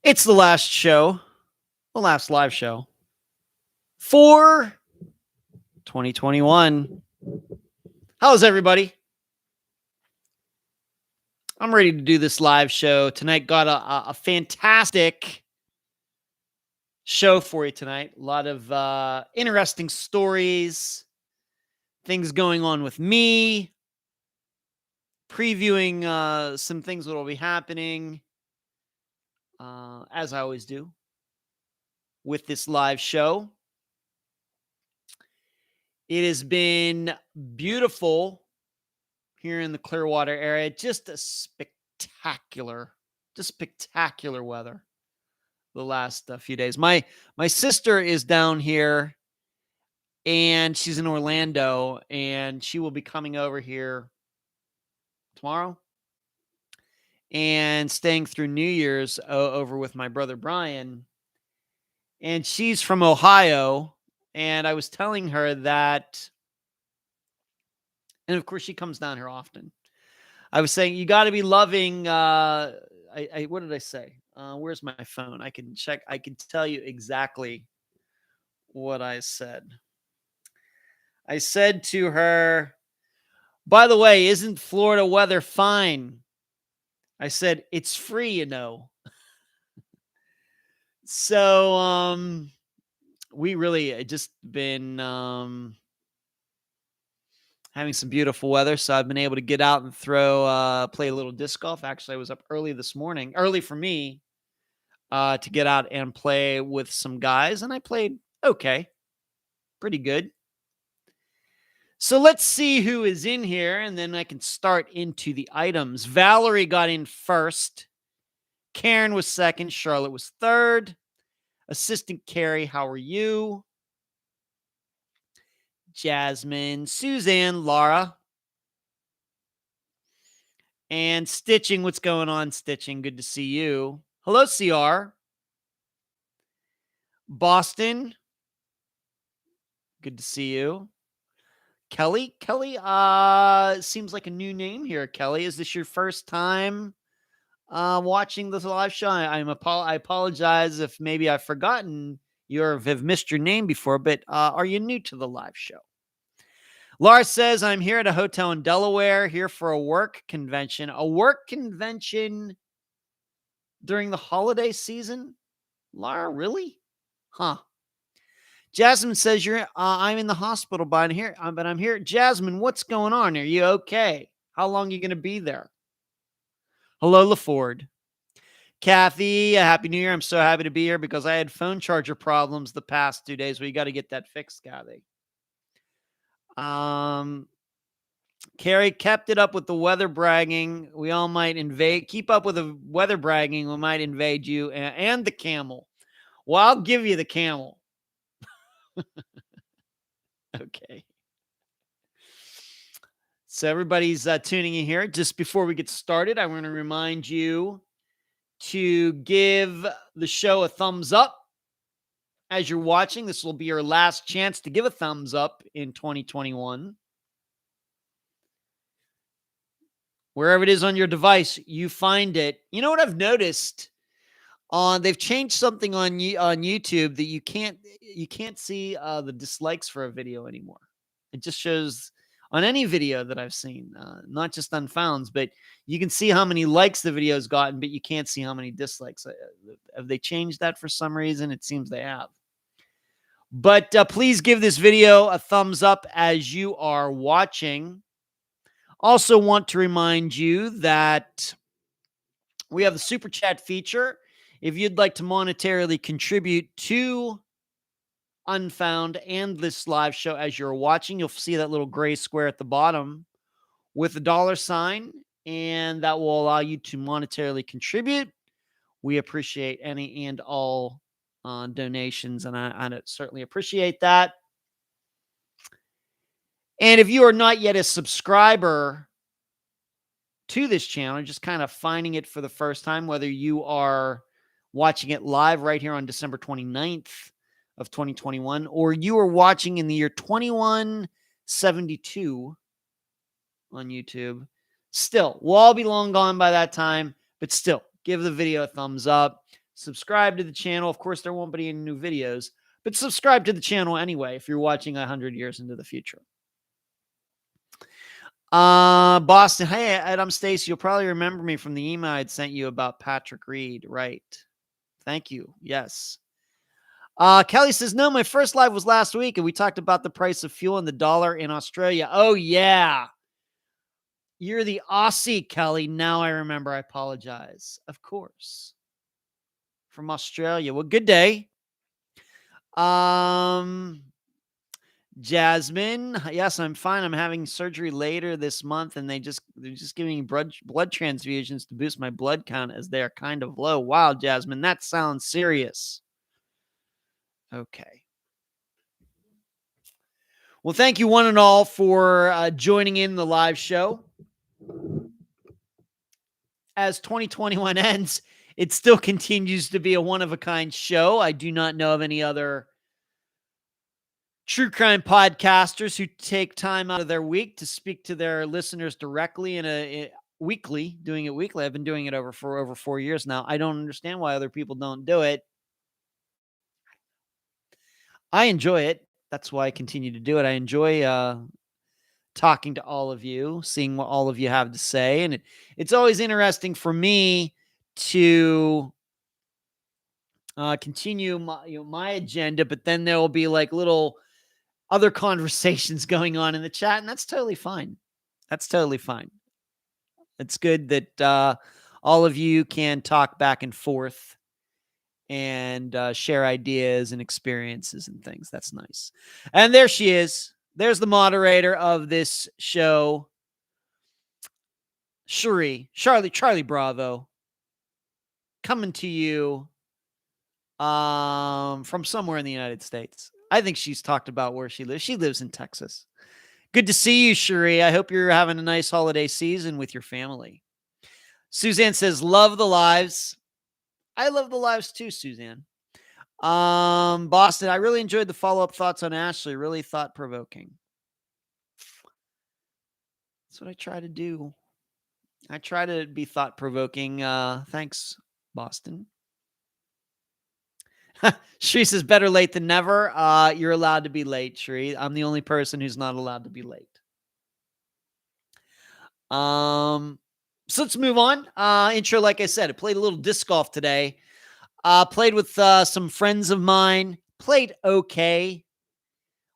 It's the last show, the last live show for 2021. How's everybody? I'm ready to do this live show tonight. Got a fantastic show for you tonight. A lot of interesting stories, things going on with me, previewing some things that will be happening, as I always do with this live show. It has been beautiful here in the Clearwater area. Just a spectacular weather the last few days. My sister is down here, and she's in Orlando, and she will be coming over here tomorrow and staying through New Year's over with my brother Brian. And she's from Ohio, and I was telling her that, and of course she comes down here often. I was saying, you got to be loving, what did I say? Where's my phone? I can check. I can tell you exactly what I said. I said to her, by the way, isn't Florida weather fine? I said, it's free, you know. So, we really just been having some beautiful weather. So I've been able to get out and play a little disc golf. Actually, I was up early this morning, early for me, to get out and play with some guys. And I played okay, pretty good. So let's see who is in here, and then I can start into the items. Valerie got in first. Karen was second. Charlotte was third. Assistant Carrie, how are you? Jasmine, Suzanne, Laura. And Stitching, what's going on, Stitching? Good to see you. Hello, CR. Boston, good to see you. Kelly, seems like a new name here. Kelly, is this your first time watching this live show? I apologize if maybe I've forgotten have missed your name before, but are you new to the live show? Laura says, I'm here at a hotel in Delaware, here for a work convention. A work convention during the holiday season? Laura, really? Huh. Jasmine says, I'm in the hospital, but I'm here. Jasmine, what's going on? Are you okay? How long are you going to be there? Hello, LaFord. Kathy, Happy New Year. I'm so happy to be here because I had phone charger problems the past 2 days. We got to get that fixed, Kathy. Carrie, kept it up with the weather bragging. We all might keep up with the weather bragging. We might invade you and the camel. Well, I'll give you the camel. Okay. So everybody's tuning in here. Just before we get started, I want to remind you to give the show a thumbs up as you're watching. This will be your last chance to give a thumbs up in 2021. Wherever it is on your device, you find it. You know what I've noticed? They've changed something on YouTube that you can't see the dislikes for a video anymore. It just shows on any video that I've seen, not just Unfounds, but you can see how many likes the video's gotten, but you can't see how many dislikes. Have they changed that for some reason? It seems they have. But please give this video a thumbs up as you are watching. Also want to remind you that we have the Super Chat feature. If you'd like to monetarily contribute to Unfound and this live show as you're watching, you'll see that little gray square at the bottom with the $sign, and that will allow you to monetarily contribute. We appreciate any and all donations, and I certainly appreciate that. And if you are not yet a subscriber to this channel, just kind of finding it for the first time, whether you are watching it live right here on December 29th of 2021, or you are watching in the year 2172 on YouTube, still, we'll all be long gone by that time, but still, give the video a thumbs up. Subscribe to the channel. Of course, there won't be any new videos, but subscribe to the channel anyway if you're watching 100 years into the future. Boston. Hey, Ed, I'm Stacy. You'll probably remember me from the email I'd sent you about Patrick Reed. Right. Thank you. Yes. Kelly says, no, my first live was last week, and we talked about the price of fuel and the dollar in Australia. Oh, yeah. You're the Aussie, Kelly. Now I remember. I apologize. Of course. From Australia. Well, good day. Jasmine, yes, I'm fine. I'm having surgery later this month, and they're just giving me blood transfusions to boost my blood count as they are kind of low. Wow, Jasmine, that sounds serious. Okay. Well, thank you one and all for joining in the live show. As 2021 ends, it still continues to be a one-of-a-kind show. I do not know of any other true crime podcasters who take time out of their week to speak to their listeners directly doing it weekly. I've been doing it for over 4 years now. I don't understand why other people don't do it. I enjoy it. That's why I continue to do it. I enjoy talking to all of you, seeing what all of you have to say. And it's always interesting for me to continue my agenda, but then there will be like little other conversations going on in the chat, and that's totally fine. That's totally fine. It's good that all of you can talk back and forth and share ideas and experiences and things. That's nice. And there she is. There's the moderator of this show, Charlie Bravo, coming to you from somewhere in the United States. I think she's talked about where she lives. She lives in Texas. Good to see you, Cherie. I hope you're having a nice holiday season with your family. Suzanne says, love the lives. I love the lives too, Suzanne. Boston, I really enjoyed the follow-up thoughts on Ashley. Really thought-provoking. That's what I try to do. I try to be thought-provoking. Thanks, Boston. Shri says, better late than never. You're allowed to be late, Shri. I'm the only person who's not allowed to be late. So let's move on. Intro, like I said, I played a little disc golf today. Played with some friends of mine. Played okay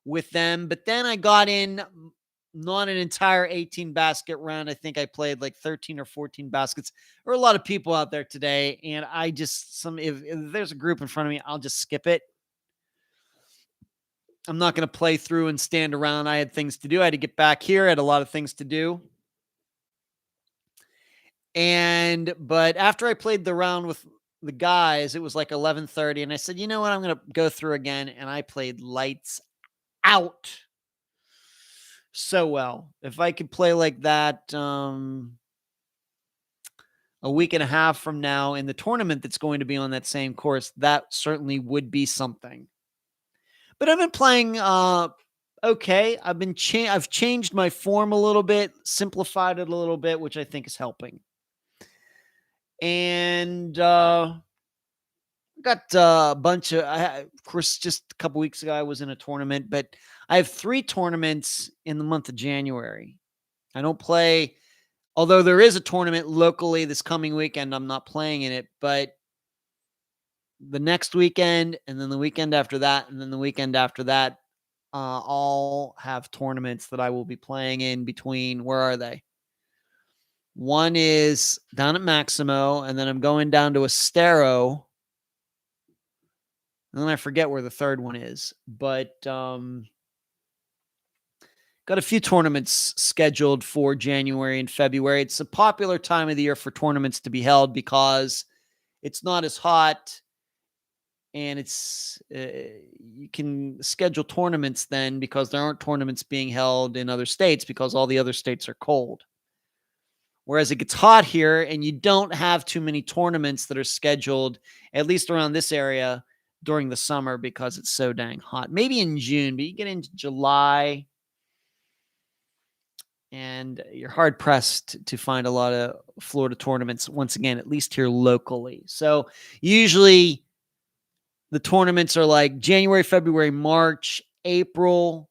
with them, but then I got in not an entire 18 basket round. I think I played like 13 or 14 baskets. There were a lot of people out there today, and I just if there's a group in front of me, I'll just skip it. I'm not going to play through and stand around. I had things to do. I had to get back here. I had a lot of things to do. But after I played the round with the guys, it was like 11:30, and I said, you know what? I'm going to go through again, and I played lights out so well. If I could play like that a week and a half from now in the tournament that's going to be on that same course, that certainly would be something. But I've been playing okay. I've changed my form a little bit, simplified it a little bit, which I think is helping. And got a bunch of course, just a couple weeks ago, I was in a tournament, but I have 3 tournaments in the month of January. I don't play, although there is a tournament locally this coming weekend. I'm not playing in it, but the next weekend, and then the weekend after that, and then the weekend after that, all have tournaments that I will be playing in between. Where are they? One is down at Maximo, and then I'm going down to Estero. And then I forget where the third one is. But got a few tournaments scheduled for January and February. It's a popular time of the year for tournaments to be held because it's not as hot, and it's you can schedule tournaments then because there aren't tournaments being held in other states because all the other states are cold. Whereas it gets hot here, and you don't have too many tournaments that are scheduled, at least around this area, during the summer because it's so dang hot. Maybe in June, but you get into July and you're hard pressed to find a lot of Florida tournaments, once again, at least here locally. So usually the tournaments are like January, February, March, April,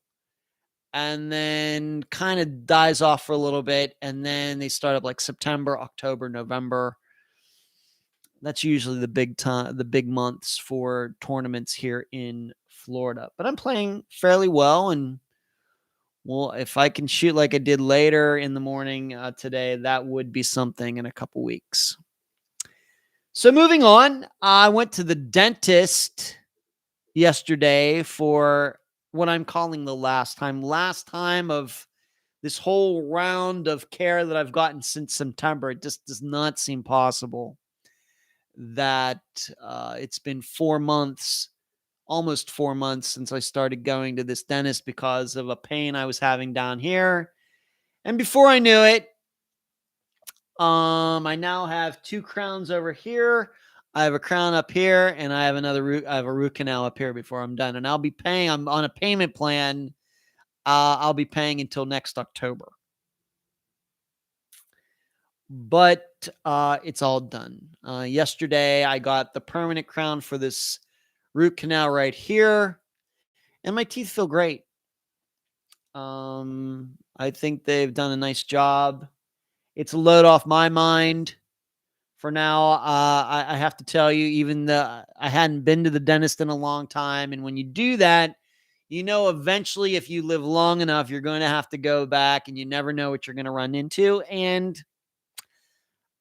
and then kind of dies off for a little bit. And then they start up like September, October, November. That's usually the big months for tournaments here in Florida. But I'm playing fairly well, and well, if I can shoot like I did later in the morning today, that would be something in a couple weeks. So moving on, I went to the dentist yesterday for what I'm calling the last time of this whole round of care that I've gotten since September. It just does not seem possible that it's been 4 months, almost 4 months since I started going to this dentist because of a pain I was having down here. And before I knew it, I now have 2 crowns over here. I have a crown up here, and I have a root canal up here before I'm done. And I'm on a payment plan. I'll be paying until next October. But it's all done. Yesterday, I got the permanent crown for this root canal right here, and my teeth feel great. I think they've done a nice job. It's a load off my mind for now. I have to tell you, even though I hadn't been to the dentist in a long time, and when you do that, eventually if you live long enough, you're going to have to go back, and you never know what you're going to run into. And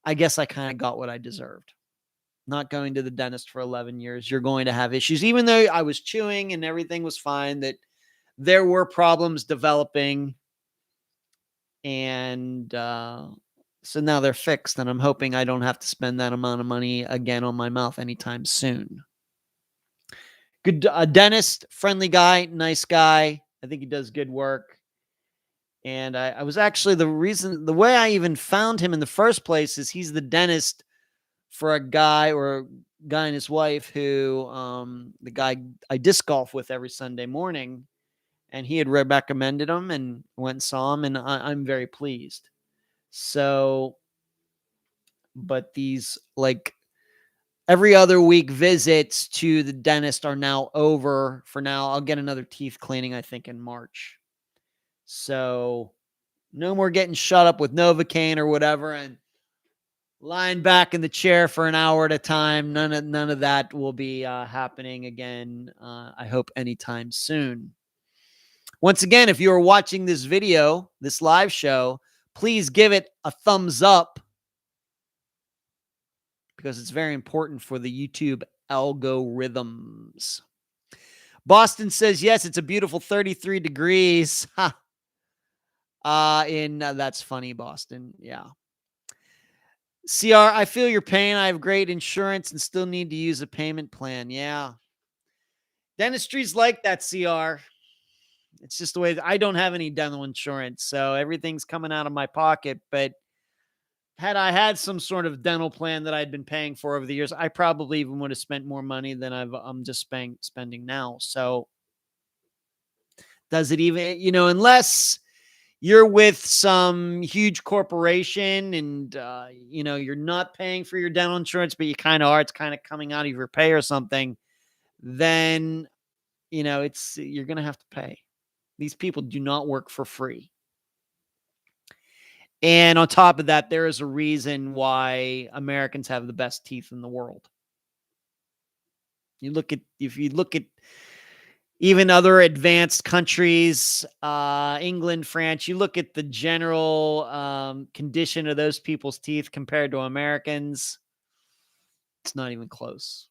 I guess I kind of got what I deserved. Not going to the dentist for 11 years, you're going to have issues. Even though I was chewing and everything was fine, that there were problems developing. And so now they're fixed, and I'm hoping I don't have to spend that amount of money again on my mouth anytime soon. Good dentist, friendly guy, nice guy. I think he does good work. And I was actually the way I even found him in the first place is he's the dentist for a guy and his wife who, the guy I disc golf with every Sunday morning, and he had recommended him and went and saw him, and I'm very pleased. So, but these like every other week visits to the dentist are now over for now. I'll get another teeth cleaning, I think, in March. So no more getting shut up with Novocaine or whatever and lying back in the chair for an hour at a time. None of that will be happening again. I hope anytime soon. Once again, if you are watching this video, this live show, please give it a thumbs up because it's very important for the YouTube algorithms. Boston says, yes, it's a beautiful 33 degrees. That's funny, Boston. Yeah. CR, I feel your pain. I have great insurance and still need to use a payment plan. Yeah. Dentistry's like that, CR. It's just the way I don't have any dental insurance, so everything's coming out of my pocket. But had I had some sort of dental plan that I'd been paying for over the years, I probably even would have spent more money than I'm just spending now. So does it even, unless you're with some huge corporation and, you're not paying for your dental insurance, but you kind of are, it's kind of coming out of your pay or something, then, you're going to have to pay. These people do not work for free. And on top of that, there is a reason why Americans have the best teeth in the world. If you look at even other advanced countries, England, France, you look at the general condition of those people's teeth compared to Americans, it's not even close.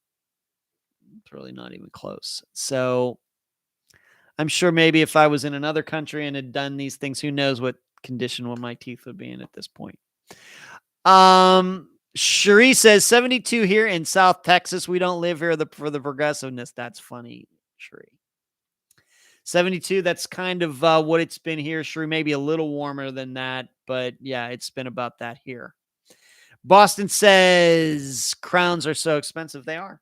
It's really not even close. So I'm sure maybe if I was in another country and had done these things, who knows what condition my teeth would be in at this point. Cherie says 72 here in South Texas. We don't live here for the progressiveness. That's funny, Cherie. 72, that's kind of what it's been here, Cherie. Maybe a little warmer than that, but yeah, it's been about that here. Boston says crowns are so expensive. They are.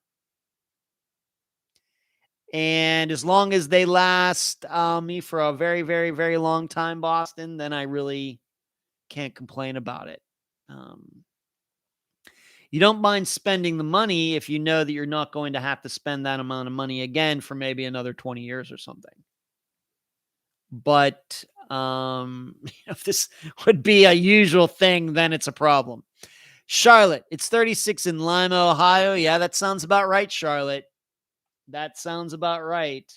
And as long as they last me for a very, very, very long time, Boston, then I really can't complain about it. You don't mind spending the money if you know that you're not going to have to spend that amount of money again for maybe another 20 years or something. But if this would be a usual thing, then it's a problem. Charlotte, it's 36 in Lima, Ohio. Yeah, that sounds about right, Charlotte. That sounds about right.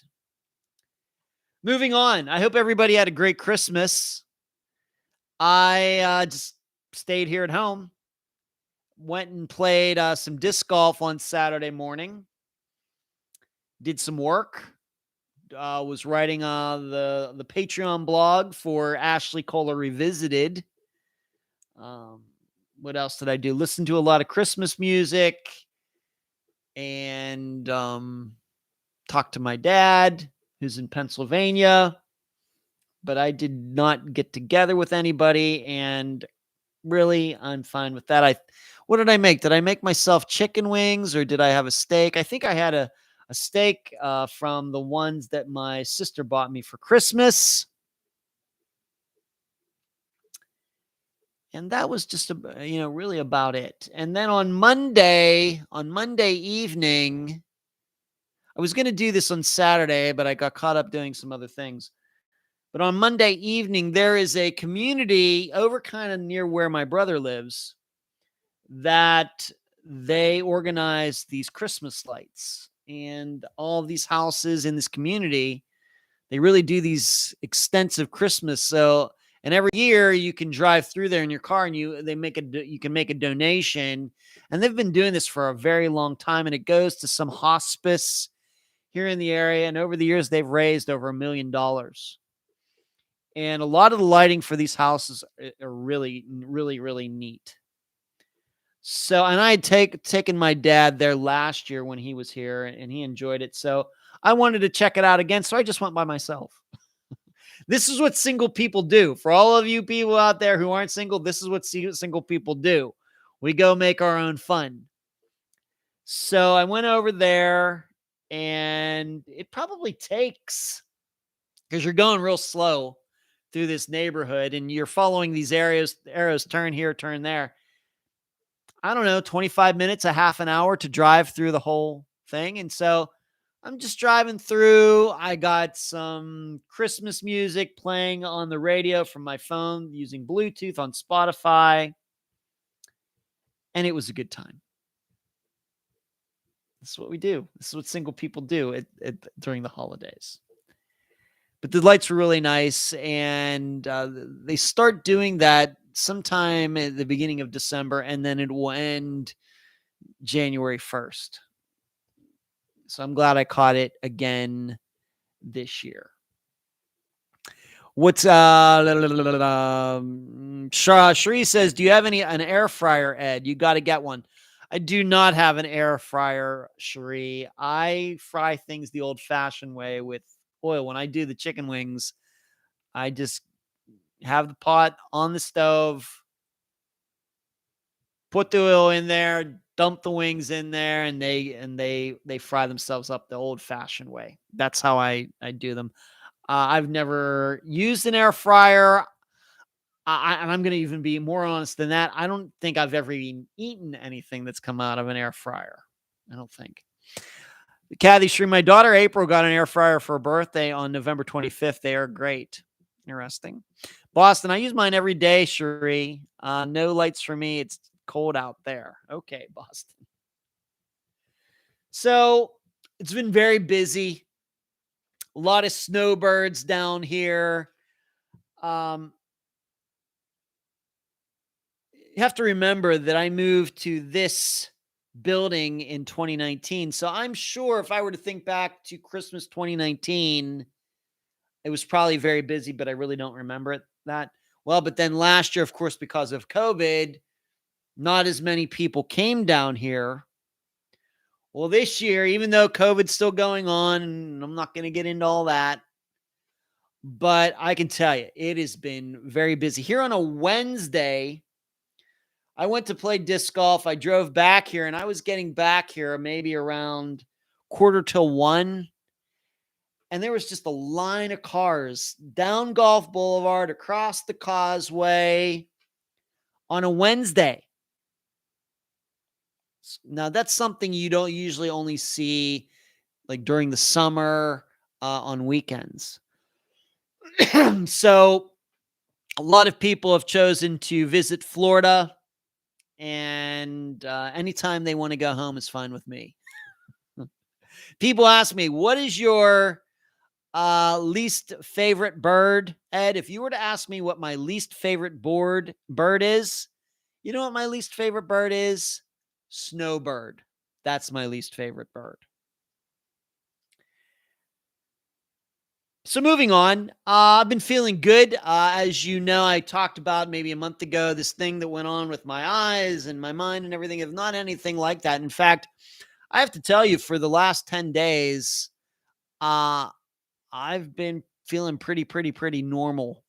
Moving on. I hope everybody had a great Christmas. I just stayed here at home. Went and played some disc golf on Saturday morning. Did some work. Was writing the Patreon blog for Ashley Kohler Revisited. What else did I do? Listen to a lot of Christmas music and talk to my dad, who's in Pennsylvania. But I did not get together with anybody, and really, I'm fine with that. What did I make? Did I make myself chicken wings, or did I have a steak? I think I had a steak from the ones that my sister bought me for Christmas. And that was just, really about it. And then on Monday evening, I was going to do this on Saturday, but I got caught up doing some other things. But on Monday evening, there is a community over kind of near where my brother lives that they organize these Christmas lights. And all of these houses in this community, they really do these extensive Christmas. So, and every year you can drive through there in your car and you can make a donation. And they've been doing this for a very long time. And it goes to some hospice here in the area. And over the years, they've raised over $1 million. And a lot of the lighting for these houses are really, really, really neat. So, and I had taken my dad there last year when he was here, and he enjoyed it. So I wanted to check it out again. So I just went by myself. This is what single people do. For all of you people out there who aren't single, this is what single people do. We go make our own fun. So I went over there, and it probably takes, because you're going real slow through this neighborhood and you're following these arrows, turn here, turn there. I don't know, 25 minutes, a half an hour to drive through the whole thing. And so I'm just driving through. I got some Christmas music playing on the radio from my phone using Bluetooth on Spotify. And it was a good time. This is what we do. This is what single people do during the holidays. But the lights were really nice. And they start doing that sometime at the beginning of December, and then it will end January 1st. So I'm glad I caught it again this year. What's Cherie says, do you have an air fryer, Ed? You got to get one. I do not have an air fryer, Cherie. I fry things the old-fashioned way with oil. When I do the chicken wings, I just have the pot on the stove, put the oil in there, dump the wings in there, and they fry themselves up the old-fashioned way. That's how I do them. I've never used an air fryer. And I'm going to even be more honest than that. I don't think I've ever even eaten anything that's come out of an air fryer. I don't think. Kathy Shree, my daughter April got an air fryer for her birthday on November 25th. They are great. Interesting. Boston, I use mine every day, Shree. No lights for me. It's cold out there. Okay, Boston. So it's been very busy. A lot of snowbirds down here. You have to remember that I moved to this building in 2019. So I'm sure if I were to think back to Christmas 2019, it was probably very busy, but I really don't remember that. Well, but then last year, of course, because of COVID, not as many people came down here. Well, this year, even though COVID's still going on, and I'm not going to get into all that, but I can tell you, it has been very busy. Here on a Wednesday, I went to play disc golf. I drove back here, and I was getting back here maybe around 1:45. and there was just a line of cars down Golf Boulevard, across the causeway on a Wednesday. Now, that's something you don't usually only see like during the summer on weekends. So a lot of people have chosen to visit Florida, and anytime they want to go home is fine with me. People ask me, what is your least favorite bird? Ed, if you were to ask me what my least favorite bird is, you know what my least favorite bird is? Snowbird. That's my least favorite bird. So moving on, I've been feeling good. As you know, I talked about maybe a month ago, this thing that went on with my eyes and my mind and everything. If not anything like that. In fact, I have to tell you, for the last 10 days, I've been feeling pretty normal.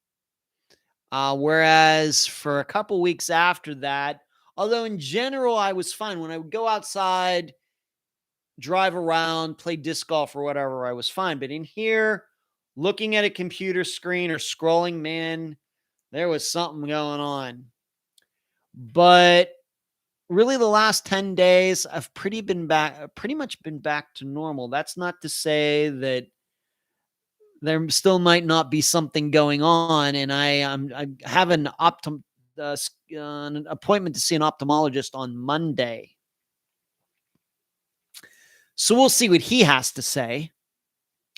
Whereas for a couple weeks after that, although in general I was fine, when I would go outside, drive around, play disc golf or whatever, I was fine. But in here, looking at a computer screen or scrolling, man, there was something going on. But really, the last 10 days, I've pretty much been back to normal. That's not to say that there still might not be something going on. And I have an appointment to see an ophthalmologist on Monday. So we'll see what he has to say.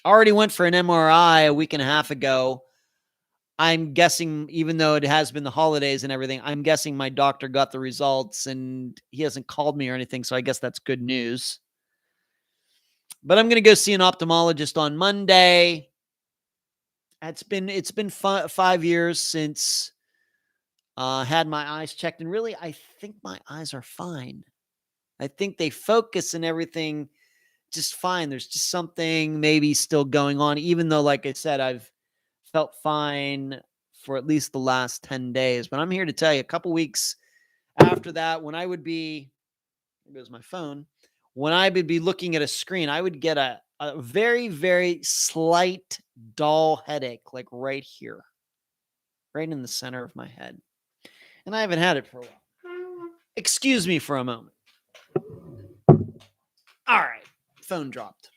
I already went for an MRI a week and a half ago. I'm guessing, even though it has been the holidays and everything, I'm guessing my doctor got the results and he hasn't called me or anything. So I guess that's good news. But I'm going to go see an ophthalmologist on Monday. It's been 5 years since I had my eyes checked. And really, I think my eyes are fine. I think they focus and everything just fine. There's just something maybe still going on, even though, like I said, I've felt fine for at least the last 10 days. But I'm here to tell you, a couple weeks after that, when I would be, there goes my phone, when I would be looking at a screen, I would get a very slight dull headache, like right here, right in the center of my head. And I haven't had it for a while. Excuse me for a moment. All right, phone dropped.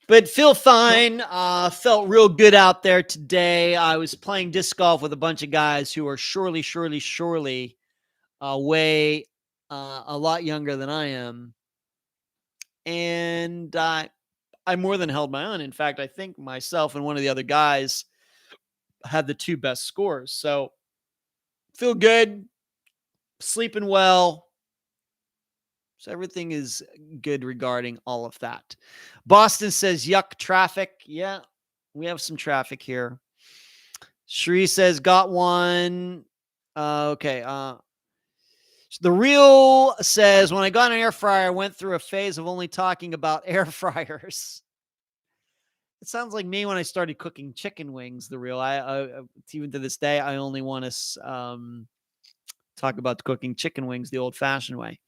But feel fine. Felt real good out there today. I was playing disc golf with a bunch of guys who are surely way a lot younger than I am. And I more than held my own. In fact, I think myself and one of the other guys had the two best scores. So feel good, sleeping well. So everything is good regarding all of that. Boston says, yuck, traffic. Yeah, we have some traffic here. Sheree says, got one. Okay. The Real says, when I got an air fryer, I went through a phase of only talking about air fryers. It sounds like me when I started cooking chicken wings. The Real, even to this day, I only want to talk about cooking chicken wings the old-fashioned way.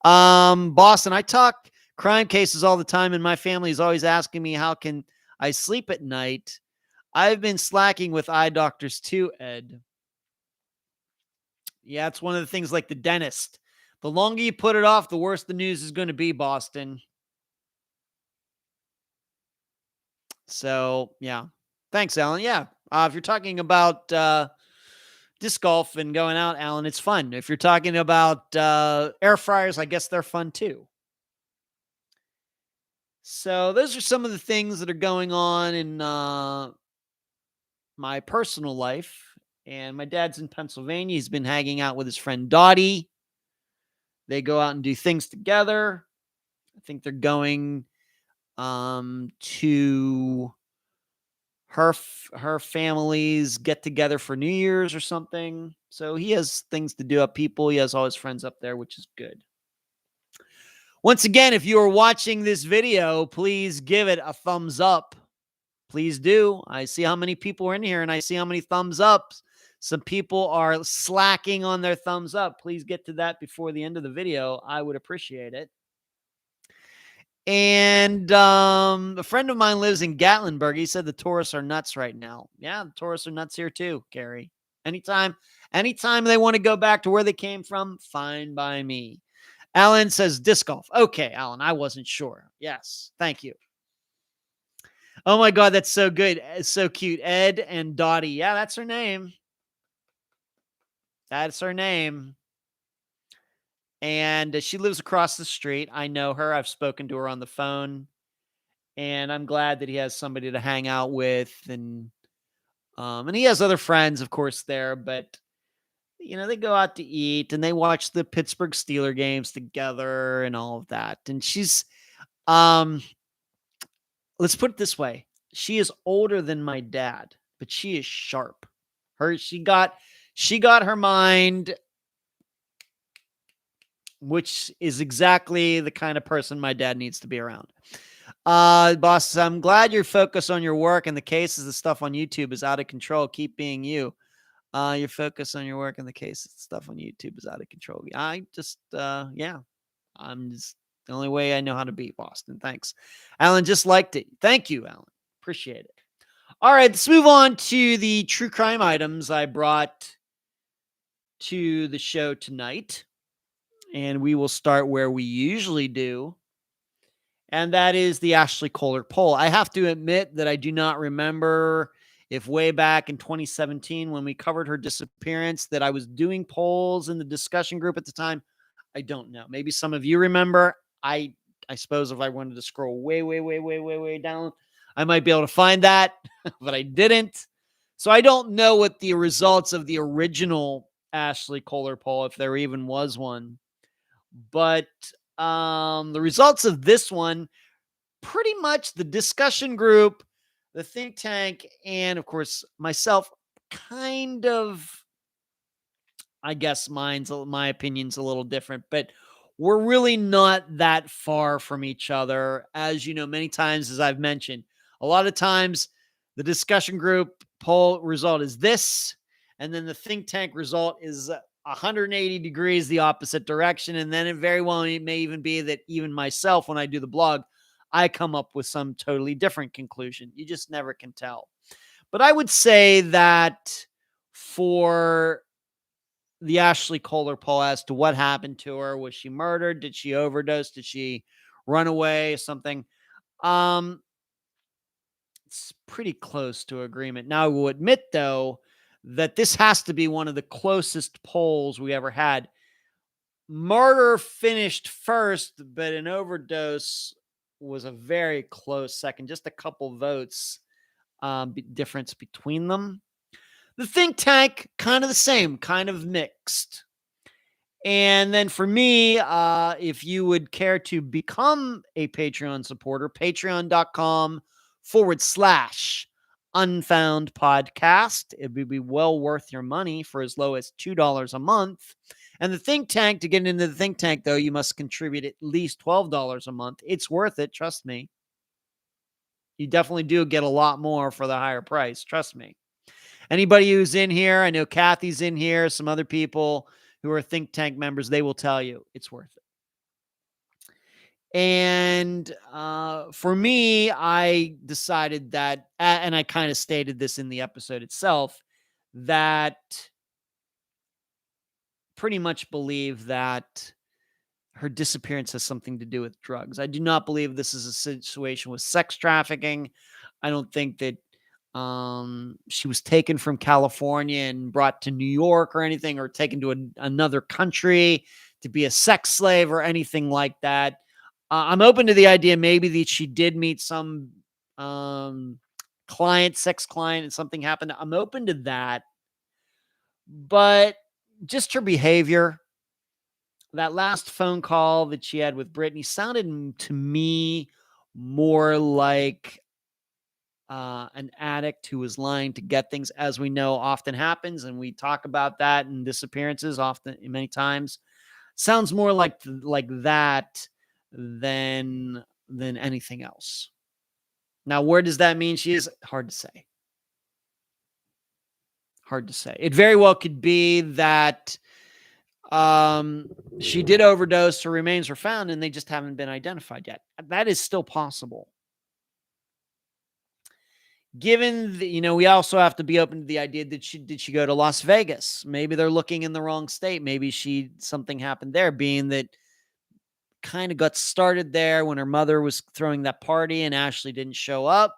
Boston, I talk crime cases all the time, and my family is always asking me how can I sleep at night. I've been slacking with eye doctors too, Ed. Yeah, it's one of the things like the dentist. The longer you put it off, the worse the news is going to be, Boston. So, yeah. Thanks, Alan. Yeah. If you're talking about disc golf and going out, Alan, it's fun. If you're talking about air fryers, I guess they're fun too. So those are some of the things that are going on in my personal life. And my dad's in Pennsylvania. He's been hanging out with his friend Dottie. They go out and do things together. I think they're going to her family's get together for New Year's or something. So he has things to do up. He has all his friends up there, which is good. Once again, if you are watching this video, please give it a thumbs up. Please do. I see how many people are in here and I see how many thumbs ups. Some people are slacking on their thumbs up. Please get to that before the end of the video. I would appreciate it. And a friend of mine lives in Gatlinburg. He said the tourists are nuts right now. Yeah, the tourists are nuts here too, Gary. Anytime they want to go back to where they came from, fine by me. Alan says disc golf. Okay, Alan, I wasn't sure. Yes, thank you. Oh my God, that's so good. It's so cute. Ed and Dottie. Yeah, that's her name. That's her name. And she lives across the street. I know her. I've spoken to her on the phone. And I'm glad that he has somebody to hang out with. And he has other friends, of course, there. But, they go out to eat and they watch the Pittsburgh Steeler games together and all of that. And she's, let's put it this way. She is older than my dad, but she is sharp. She got her mind, which is exactly the kind of person my dad needs to be around. Boss, I'm glad you're focused on your work and the cases. The stuff on YouTube is out of control. Keep being you. You're focused on your work and the cases. The stuff on YouTube is out of control. I'm just the only way I know how to beat Boston. Thanks. Alan just liked it. Thank you, Alan. Appreciate it. All right, let's move on to the true crime items I brought to the show tonight. And we will start where we usually do. And that is the Ashley Kohler poll. I have to admit that I do not remember if way back in 2017 when we covered her disappearance that I was doing polls in the discussion group at the time. I don't know. Maybe some of you remember. I suppose if I wanted to scroll way down, I might be able to find that, but I didn't. So I don't know what the results of the original Ashley Kohler poll, if there even was one. But the results of this one, pretty much the discussion group, the think tank, and of course myself, kind of, I guess my opinion's a little different, but we're really not that far from each other. As you know, many times, as I've mentioned, a lot of times the discussion group poll result is this, and then the think tank result is 180 degrees the opposite direction. And then it may even be that even myself, when I do the blog, I come up with some totally different conclusion. You just never can tell. But I would say that for the Ashley Kohler poll as to what happened to her, was she murdered? Did she overdose? Did she run away? Something. It's pretty close to agreement. Now, I will admit, though, that this has to be one of the closest polls we ever had. Murder finished first, but an overdose was a very close second, just a couple votes difference between them. The think tank, kind of the same, kind of mixed. And then for me, if you would care to become a Patreon supporter, patreon.com/Unfound Podcast. It would be well worth your money for as low as $2 a month. And the think tank, to get into the think tank, though, you must contribute at least $12 a month. It's worth it. Trust me. You definitely do get a lot more for the higher price. Trust me. Anybody who's in here, I know Kathy's in here, some other people who are think tank members, they will tell you it's worth it. And for me, I decided that, and I kind of stated this in the episode itself, that pretty much believe that her disappearance has something to do with drugs. I do not believe this is a situation with sex trafficking. I don't think that she was taken from California and brought to New York or anything, or taken to another country to be a sex slave or anything like that. I'm open to the idea maybe that she did meet some sex client, and something happened. I'm open to that. But just her behavior, that last phone call that she had with Brittany sounded to me more like an addict who was lying to get things, as we know often happens. And we talk about that in disappearances often, many times. Sounds more like that than anything else. Now, where does that mean she is? Hard to say. Hard to say. It very well could be that Um, she did overdose. Her remains were found, and they just haven't been identified yet. That is still possible. Given we also have to be open to the idea that did she go to Las Vegas? Maybe they're looking in the wrong state. Maybe something happened there, being that kind of got started there when her mother was throwing that party and Ashley didn't show up.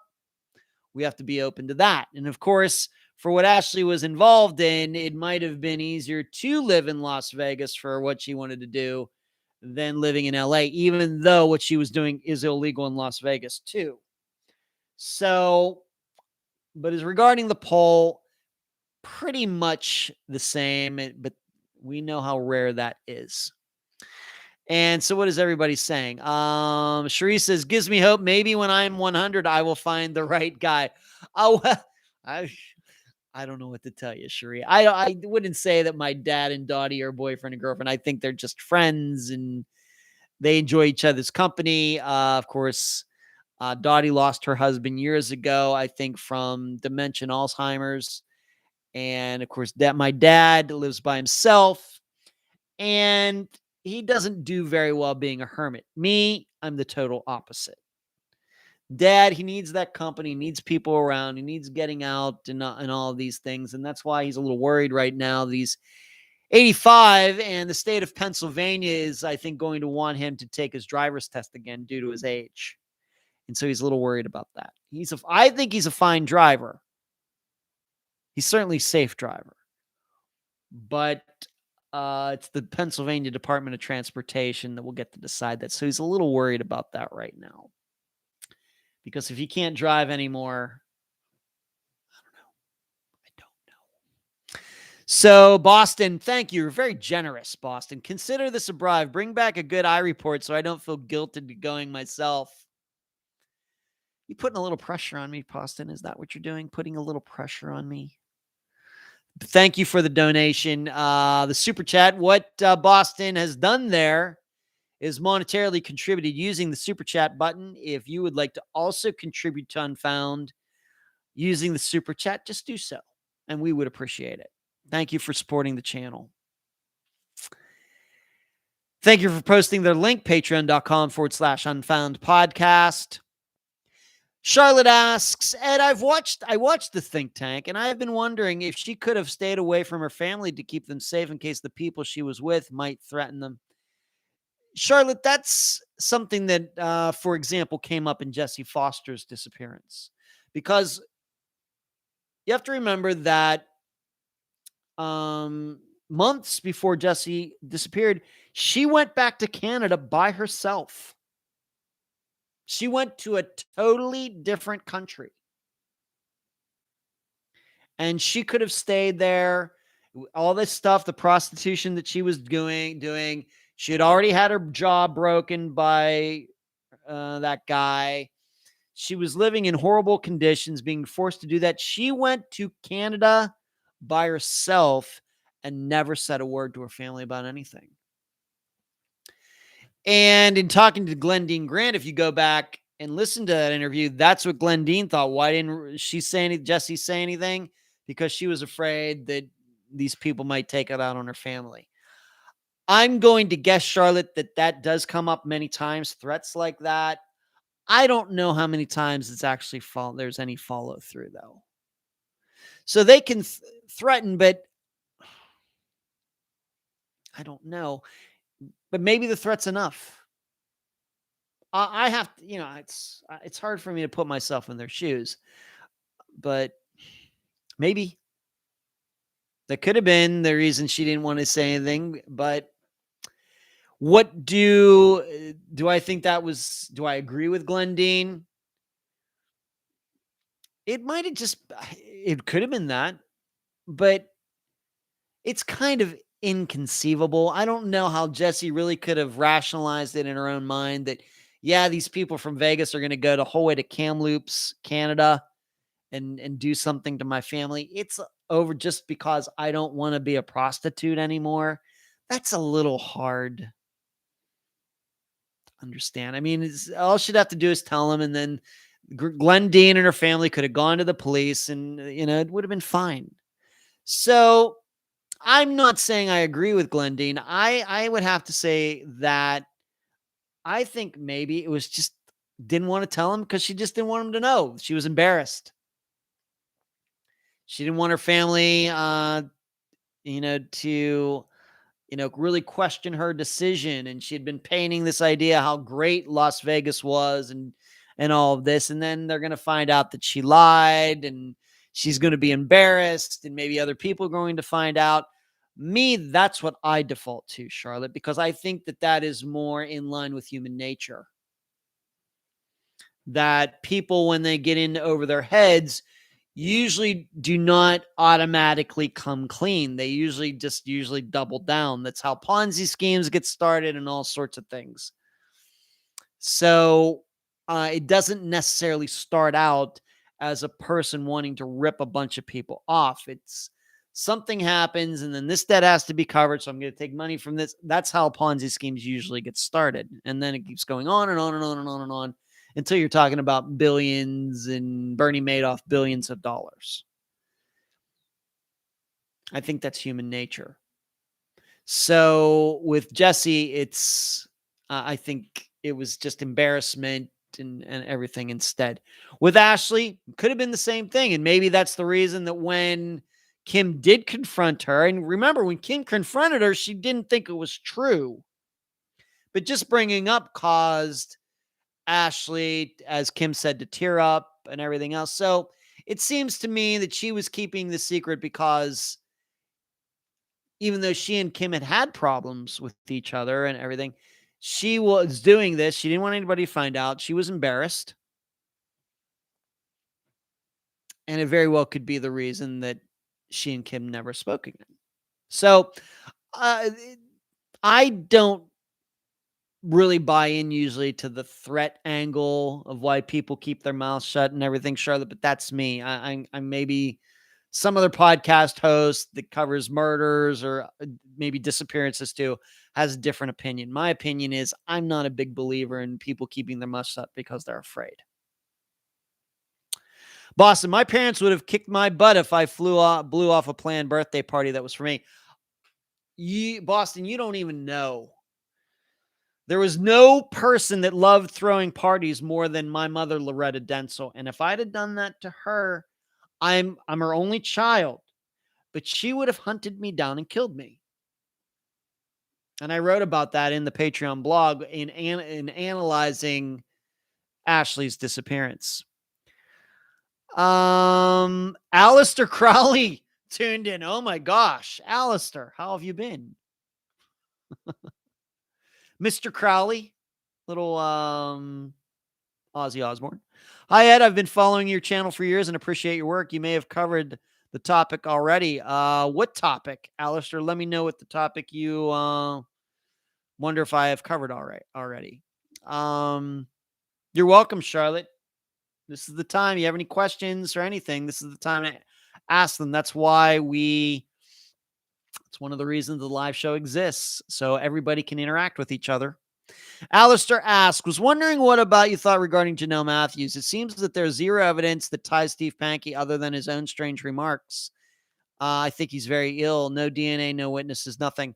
We have to be open to that. And of course, for what Ashley was involved in, it might have been easier to live in Las Vegas for what she wanted to do than living in LA, even though what she was doing is illegal in Las Vegas too. So, but as regarding the poll, pretty much the same, but we know how rare that is. And so what is everybody saying? Cherie says, gives me hope. Maybe when I'm 100, I will find the right guy. Oh, I don't know what to tell you, Cherie. I wouldn't say that my dad and Dottie are boyfriend and girlfriend. I think they're just friends and they enjoy each other's company. Of course, Dottie lost her husband years ago, I think from dementia, Alzheimer's. And of course, my dad lives by himself and he doesn't do very well being a hermit. Me, I'm the total opposite. Dad, he needs that company, needs people around, he needs getting out and all of these things. And that's why he's a little worried right now. He's 85 and the state of Pennsylvania is, I think, going to want him to take his driver's test again due to his age. And so he's a little worried about that. I think he's a fine driver. He's certainly a safe driver. But it's the Pennsylvania Department of Transportation that will get to decide that. So he's a little worried about that right now. Because if he can't drive anymore, I don't know. So Boston, thank you. You're very generous, Boston. Consider this a bribe. Bring back a good eye report so I don't feel guilted going myself. You putting a little pressure on me, Boston? Is that what you're doing? Putting a little pressure on me? Thank you for the donation. The super chat. What Boston has done there is monetarily contributed using the super chat button. If you would like to also contribute to Unfound using the super chat, just do so. And we would appreciate it. Thank you for supporting the channel. Thank you for posting their link, patreon.com/Unfound Podcast. Charlotte asks, Ed, I watched the think tank, and I have been wondering if she could have stayed away from her family to keep them safe in case the people she was with might threaten them. Charlotte, that's something that, for example, came up in Jesse Foster's disappearance. Because you have to remember that months before Jesse disappeared, she went back to Canada by herself. She went to a totally different country. And she could have stayed there. All this stuff, the prostitution that she was doing. She had already had her jaw broken by that guy. She was living in horrible conditions, being forced to do that. She went to Canada by herself and never said a word to her family about anything. And in talking to Glendine Grant, if you go back and listen to that interview, that's what Glendine thought. Why didn't Jesse say anything? Because she was afraid that these people might take it out on her family. I'm going to guess, Charlotte, that does come up many times, threats like that. I don't know how many times it's actually there's any follow through, though. So they can threaten, but I don't know. But maybe the threat's enough. I have to, it's hard for me to put myself in their shoes, but maybe that could have been the reason she didn't want to say anything. But what do I think that was? Do I agree with Glendine? It might have it could have been that, but it's kind of inconceivable. I don't know how Jesse really could have rationalized it in her own mind that, yeah, these people from Vegas are going to go the whole way to Kamloops, Canada, and do something to my family. It's over just because I don't want to be a prostitute anymore. That's a little hard to understand. I mean, all she'd have to do is tell him, and then Glendine and her family could have gone to the police, and it would have been fine. So I'm not saying I agree with Glendine. I would have to say that I think maybe it was just didn't want to tell him because she just didn't want him to know. She was embarrassed. She didn't want her family, to really question her decision. And she had been painting this idea how great Las Vegas was and all of this. And then they're going to find out that she lied and she's going to be embarrassed and maybe other people are going to find out. Me, that's what I default to, Charlotte, because I think that that is more in line with human nature. That people, when they get in over their heads, usually do not automatically come clean. They usually double down. That's how Ponzi schemes get started and all sorts of things. So it doesn't necessarily start out as a person wanting to rip a bunch of people off. It's something happens and then this debt has to be covered. So I'm going to take money from this. That's how Ponzi schemes usually get started. And then it keeps going on and on and on and on and on until you're talking about billions and Bernie Madoff billions of dollars. I think that's human nature. So with Jesse, it's, I think it was just embarrassment and everything instead. With Ashley, could have been the same thing. And maybe that's the reason that when Kim did confront her, and remember when Kim confronted her, she didn't think it was true. But just bringing up caused Ashley, as Kim said, to tear up and everything else. So it seems to me that she was keeping the secret because even though she and Kim had problems with each other and everything, she was doing this. She didn't want anybody to find out. She was embarrassed. And it very well could be the reason that she and Kim never spoke again. So uh, I don't really buy in usually to the threat angle of why people keep their mouths shut and everything, Charlotte, but that's me. I'm maybe some other podcast host that covers murders or maybe disappearances too has a different opinion. My opinion is I'm not a big believer in people keeping their mouths shut because they're afraid. Boston, my parents would have kicked my butt if I blew off a planned birthday party that was for me. Boston, you don't even know. There was no person that loved throwing parties more than my mother, Loretta Densel. And if I'd have done that to her, I'm her only child, but she would have hunted me down and killed me. And I wrote about that in the Patreon blog in analyzing Ashley's disappearance. Alistair Crowley tuned in. Oh my gosh, Alistair, how have you been? Mr. Crowley, little Ozzy Osbourne. Hi, Ed. I've been following your channel for years and appreciate your work. You may have covered the topic already. What topic, Alistair? Let me know what the topic you wonder if I have covered already. You're welcome, Charlotte. This is the time. You have any questions or anything, this is the time to ask them. That's why it's one of the reasons the live show exists, so everybody can interact with each other. Alistair asks, was wondering what about you thought regarding Janelle Matthews? It seems that there's zero evidence that ties Steve Pankey other than his own strange remarks. I think he's very ill. No DNA, no witnesses, nothing.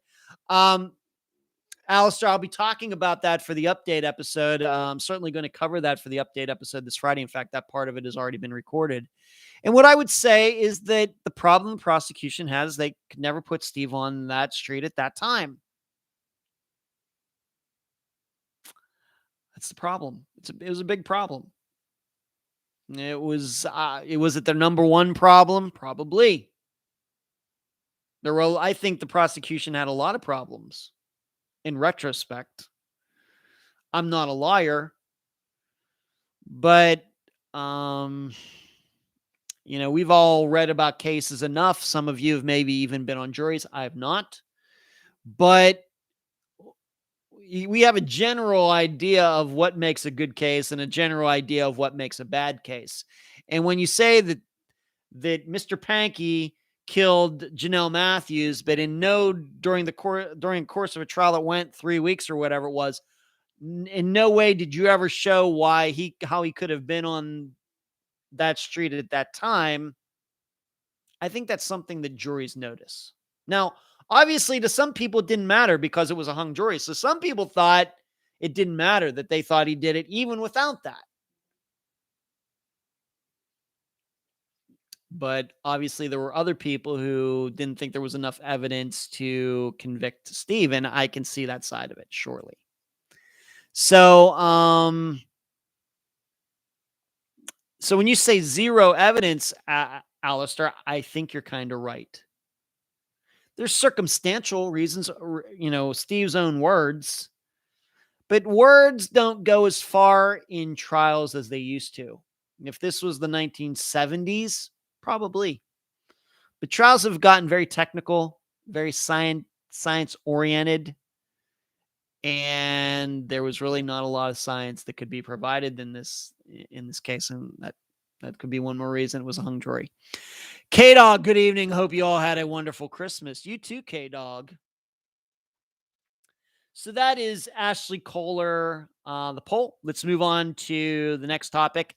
Alistair, I'll be talking about that for the update episode. I'm certainly going to cover that for the update episode this Friday. In fact, that part of it has already been recorded. And what I would say is that the problem the prosecution has, they could never put Steve on that street at that time. That's the problem. It was a big problem. Was it their number one problem? Probably. I think the prosecution had a lot of problems in retrospect. I'm not a liar, but we've all read about cases enough. Some of you have maybe even been on juries. I have not, but we have a general idea of what makes a good case and a general idea of what makes a bad case. And when you say that Mr. Pankey killed Janelle Matthews, but during course of a trial that went 3 weeks or whatever it was, in no way did you ever show how he could have been on that street at that time. I think that's something that juries notice. Now, obviously, to some people, it didn't matter because it was a hung jury. So some people thought it didn't matter, that they thought he did it even without that. But obviously, there were other people who didn't think there was enough evidence to convict Steve, and I can see that side of it, surely. So, so when you say zero evidence, Alistair, I think you're kind of right. There's circumstantial reasons, Steve's own words, but words don't go as far in trials as they used to. If this was the 1970s, probably. But trials have gotten very technical, very science oriented, and there was really not a lot of science that could be provided in this case, and that could be one more reason it was a hung jury. K-Dog, good evening. Hope you all had a wonderful Christmas. You too, K-Dog. So that is Ashley Kohler, the poll. Let's move on to the next topic.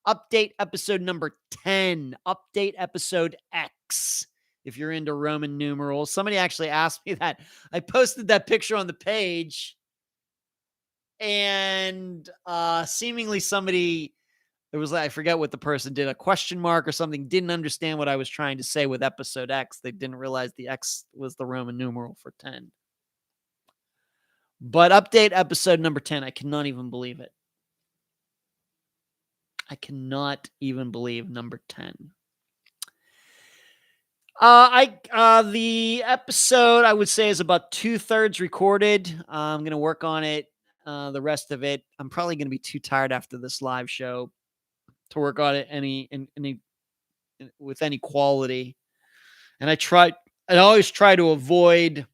Update episode number 10. Update episode X. If you're into Roman numerals. Somebody actually asked me that. I posted that picture on the page, and seemingly somebody, it was like, I forget what the person did, a question mark or something, didn't understand what I was trying to say with episode X. They didn't realize the X was the Roman numeral for 10. But update episode number 10. I cannot even believe it. I cannot even believe number 10. The episode, I would say, is about 2/3 recorded. I'm going to work on it. The rest of it, I'm probably going to be too tired after this live show to work on it with any quality. And I always try to avoid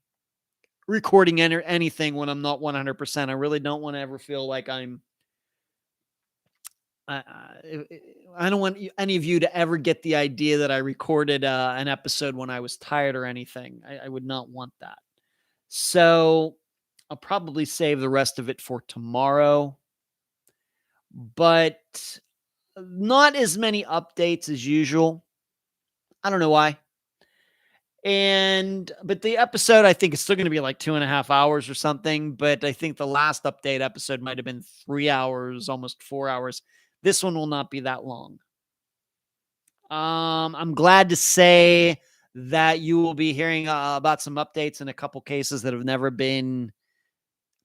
recording anything when I'm not 100%. I really don't want to ever feel like I don't want any of you to ever get the idea that I recorded an episode when I was tired or anything. I would not want that. So I'll probably save the rest of it for tomorrow, but not as many updates as usual. I don't know why. But the episode, I think, is still going to be like 2.5 hours or something. But I think the last update episode might have been 3 hours, almost 4 hours. This one will not be that long. I'm glad to say that you will be hearing about some updates in a couple cases that have never been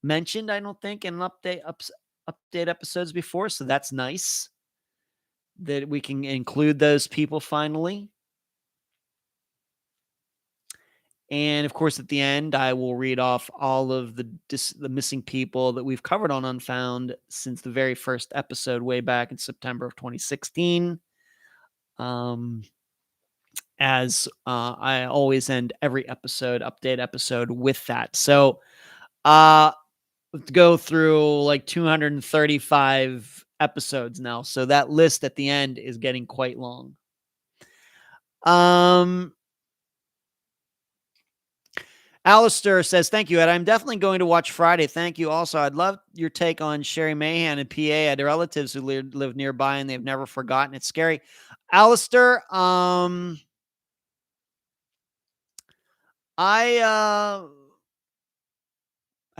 mentioned, I don't think, in update episodes before. So that's nice that we can include those people finally. And of course, at the end, I will read off all of the missing people that we've covered on Unfound since the very first episode way back in September of 2016. As I always end every update episode with that. So let's go through like 235 episodes now. So that list at the end is getting quite long. Alistair says, thank you, Ed. I'm definitely going to watch Friday. Thank you. Also, I'd love your take on Sherry Mahan and PA. I had relatives who live nearby and they've never forgotten. It's scary. Alistair, I've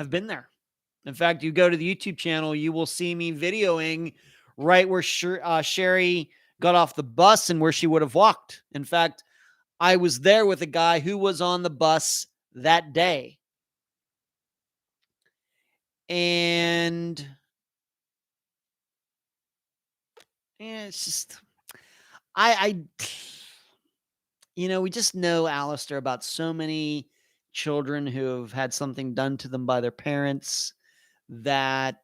been there. In fact, you go to the YouTube channel, you will see me videoing right where Sherry got off the bus and where she would have walked. In fact, I was there with a guy who was on the bus that day. And it's just, we just know, Alistair, about so many children who have had something done to them by their parents that,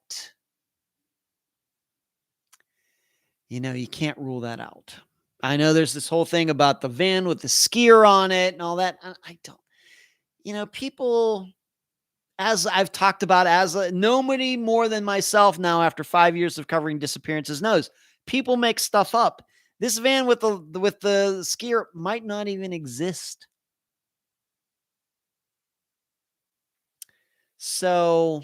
you can't rule that out. I know there's this whole thing about the van with the skier on it and all that. I don't, people, as I've talked about, nobody more than myself now, after 5 years of covering disappearances, knows people make stuff up. This van with the skier might not even exist. So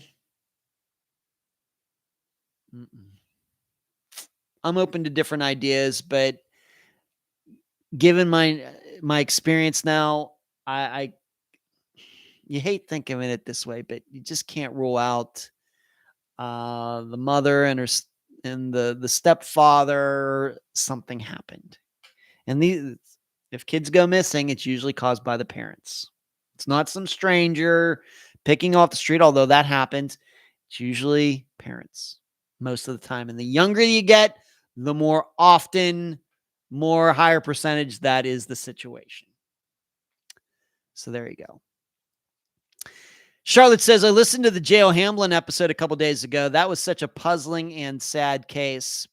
I'm open to different ideas, but given my experience now, I you hate thinking of it this way, but you just can't rule out the mother and the stepfather. Something happened, and if kids go missing, it's usually caused by the parents. It's not some stranger picking off the street, although that happens. It's usually parents most of the time. And the younger you get, the more often, more higher percentage that is the situation. So there you go. Charlotte says, I listened to the J.L. Hamblin episode a couple days ago. That was such a puzzling and sad case.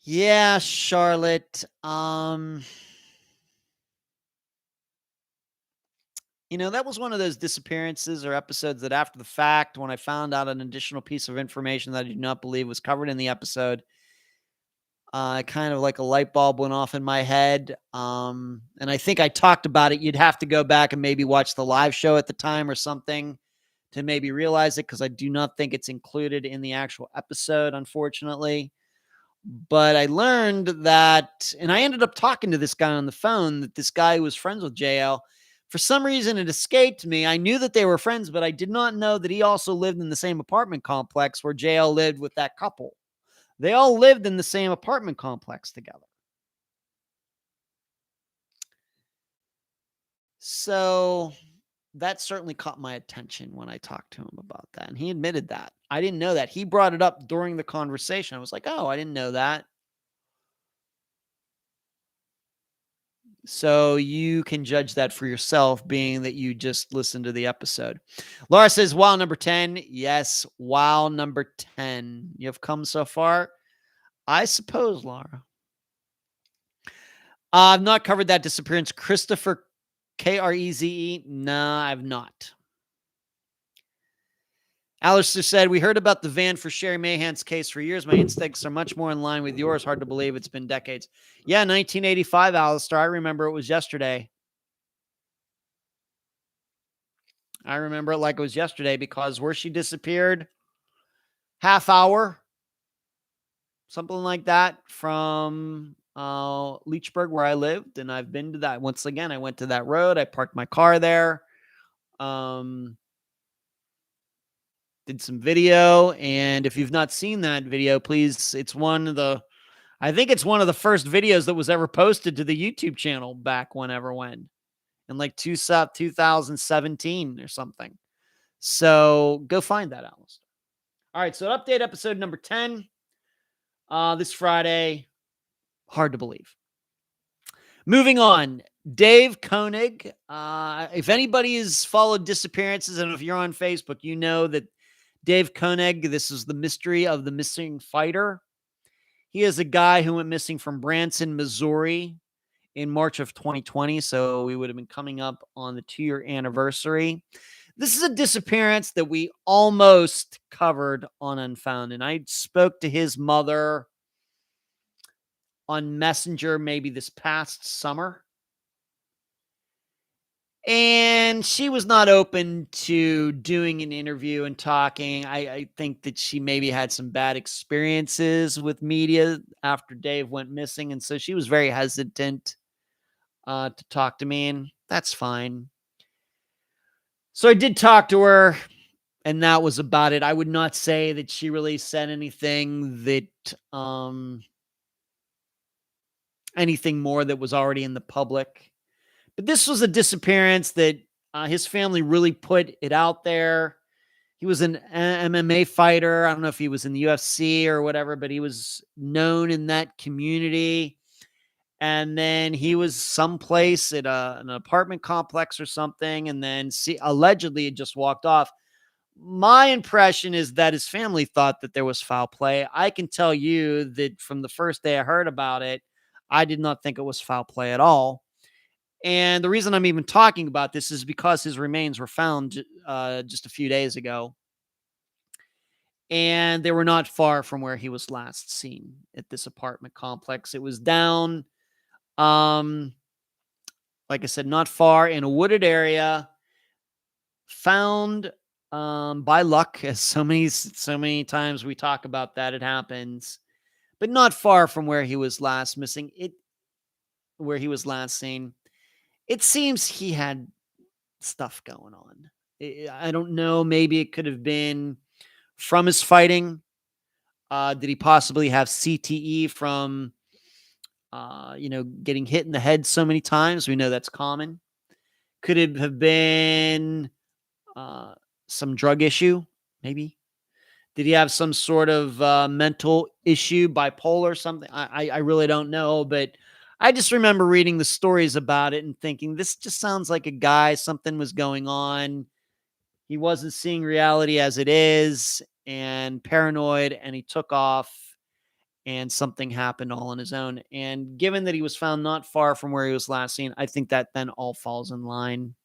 Yeah, Charlotte. That was one of those disappearances or episodes that after the fact, when I found out an additional piece of information that I do not believe was covered in the episode, kind of like a light bulb went off in my head. And I think I talked about it. You'd have to go back and maybe watch the live show at the time or something to maybe realize it, because I do not think it's included in the actual episode, unfortunately. But I learned that, and I ended up talking to this guy on the phone, that this guy who was friends with JL, for some reason it escaped me. I knew that they were friends, but I did not know that he also lived in the same apartment complex where JL lived with that couple. They all lived in the same apartment complex together. So that certainly caught my attention when I talked to him about that. And he admitted that. I didn't know that. He brought it up during the conversation. I was like, oh, I didn't know that. So you can judge that for yourself, being that you just listened to the episode. Laura says, wow, number 10. Yes, wow, number 10. You have come so far? I suppose, Laura. I've not covered that disappearance. Christopher, Kreze. No, I've not. Alistair said, we heard about the van for Sherry Mahan's case for years. My instincts are much more in line with yours. Hard to believe it's been decades. Yeah, 1985, Alistair. I remember it was yesterday. I remember it like it was yesterday, because where she disappeared, half hour, something like that, from Leechburg, where I lived. And I've been to that. Once again, I went to that road. I parked my car there. Did some video, and if you've not seen that video, please, I think it's one of the first videos that was ever posted to the YouTube channel back when in like 2017 or something. So go find that, Alistair. All right, so update episode number 10 this Friday. Hard to believe. Moving on, Dave Koenig. If anybody has followed disappearances, and if you're on Facebook, you know that Dave Koenig, this is the mystery of the missing fighter. He is a guy who went missing from Branson, Missouri in March of 2020. So we would have been coming up on the 2-year anniversary. This is a disappearance that we almost covered on Unfound. And I spoke to his mother on Messenger maybe this past summer. And she was not open to doing an interview and talking. I think that she maybe had some bad experiences with media after Dave went missing. And so she was very hesitant to talk to me, and that's fine. So I did talk to her, and that was about it. I would not say that she really said anything anything more that was already in the public. But this was a disappearance that his family really put it out there. He was an MMA fighter. I don't know if he was in the UFC or whatever, but he was known in that community. And then he was someplace at an apartment complex or something, and then allegedly had just walked off. My impression is that his family thought that there was foul play. I can tell you that from the first day I heard about it, I did not think it was foul play at all. And the reason I'm even talking about this is because his remains were found just a few days ago. And they were not far from where he was last seen at this apartment complex. It was down, like I said, not far in a wooded area, found by luck, as so many times we talk about that, it happens, but not far from where he was last seen. It seems he had stuff going on. I don't know. Maybe it could have been from his fighting. Did he possibly have CTE from, getting hit in the head so many times? We know that's common. Could it have been uh, some drug issue? Maybe. Did he have some sort of mental issue, bipolar, something? I really don't know, but I just remember reading the stories about it and thinking, this just sounds like a guy, something was going on. He wasn't seeing reality as it is and paranoid, and he took off and something happened all on his own. And given that he was found not far from where he was last seen, I think that then all falls in line.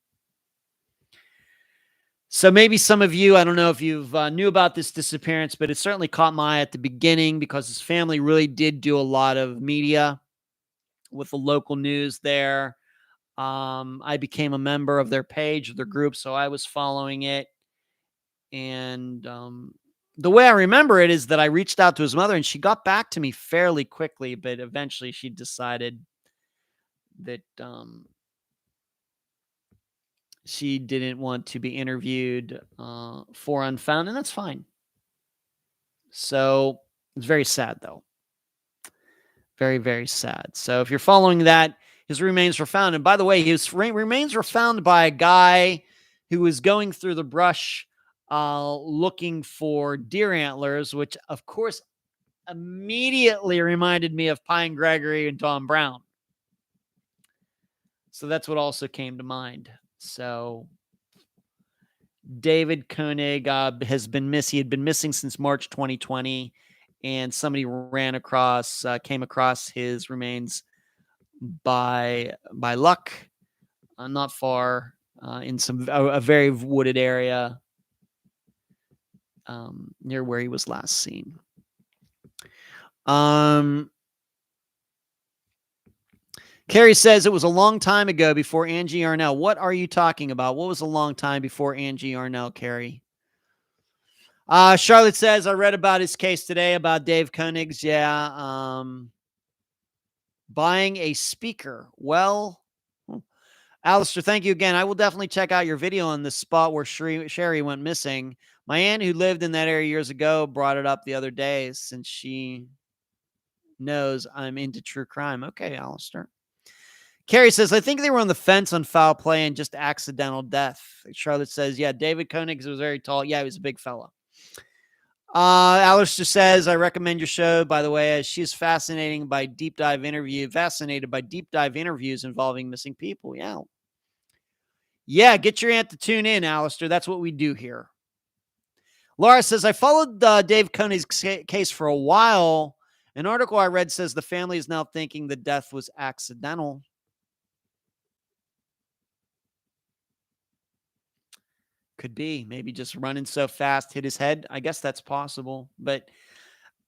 So maybe some of you, I don't know if you've knew about this disappearance, but it certainly caught my eye at the beginning because his family really did do a lot of media with the local news there. I became a member of their page, their group, so I was following it. And the way I remember it is that I reached out to his mother and she got back to me fairly quickly, but eventually she decided that she didn't want to be interviewed for Unfound, and that's fine. So it's very sad, though. Very, very sad. So if you're following that, his remains were found. And by the way, his remains were found by a guy who was going through the brush looking for deer antlers, which, of course, immediately reminded me of Pine Gregory and Tom Brown. So that's what also came to mind. So David Koenig has been missing. He had been missing since March 2020, and somebody came across his remains by luck, not far in a very wooded area near where he was last seen. Carrie says it was a long time ago before Angie Arnell. What are you talking about? What was a long time before Angie Arnell, Carrie? Charlotte says, I read about his case today about Dave Koenig's. Yeah. Buying a speaker. Well, Alistair, thank you again. I will definitely check out your video on the spot where Sherry went missing. My aunt who lived in that area years ago brought it up the other day since she knows I'm into true crime. Okay, Alistair. Carrie says, I think they were on the fence on foul play and just accidental death. Charlotte says, yeah, David Koenig was very tall. Yeah, he was a big fella. Alistair says, I recommend your show, by the way, as she's fascinated by deep dive interviews involving missing people. Yeah. Yeah, get your aunt to tune in, Alistair. That's what we do here. Laura says, I followed Dave Koenig's case for a while. An article I read says the family is now thinking the death was accidental. Could be. Maybe just running so fast, hit his head. I guess that's possible. But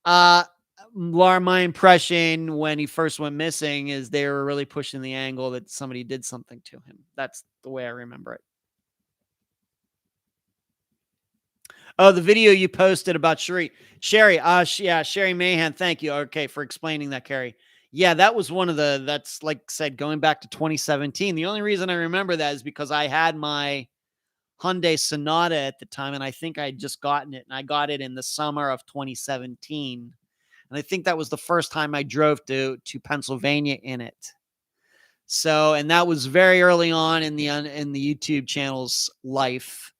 Laura, my impression when he first went missing is they were really pushing the angle that somebody did something to him. That's the way I remember it. Oh, the video you posted about Sherry. Sherry Mahan. Thank you. Okay, for explaining that, Carrie. Yeah, that was that's like I said, going back to 2017. The only reason I remember that is because I had my Hyundai Sonata at the time, and I think I had just gotten it, and I got it in the summer of 2017. And I think that was the first time I drove to Pennsylvania in it. So, and that was very early on in the YouTube channel's life.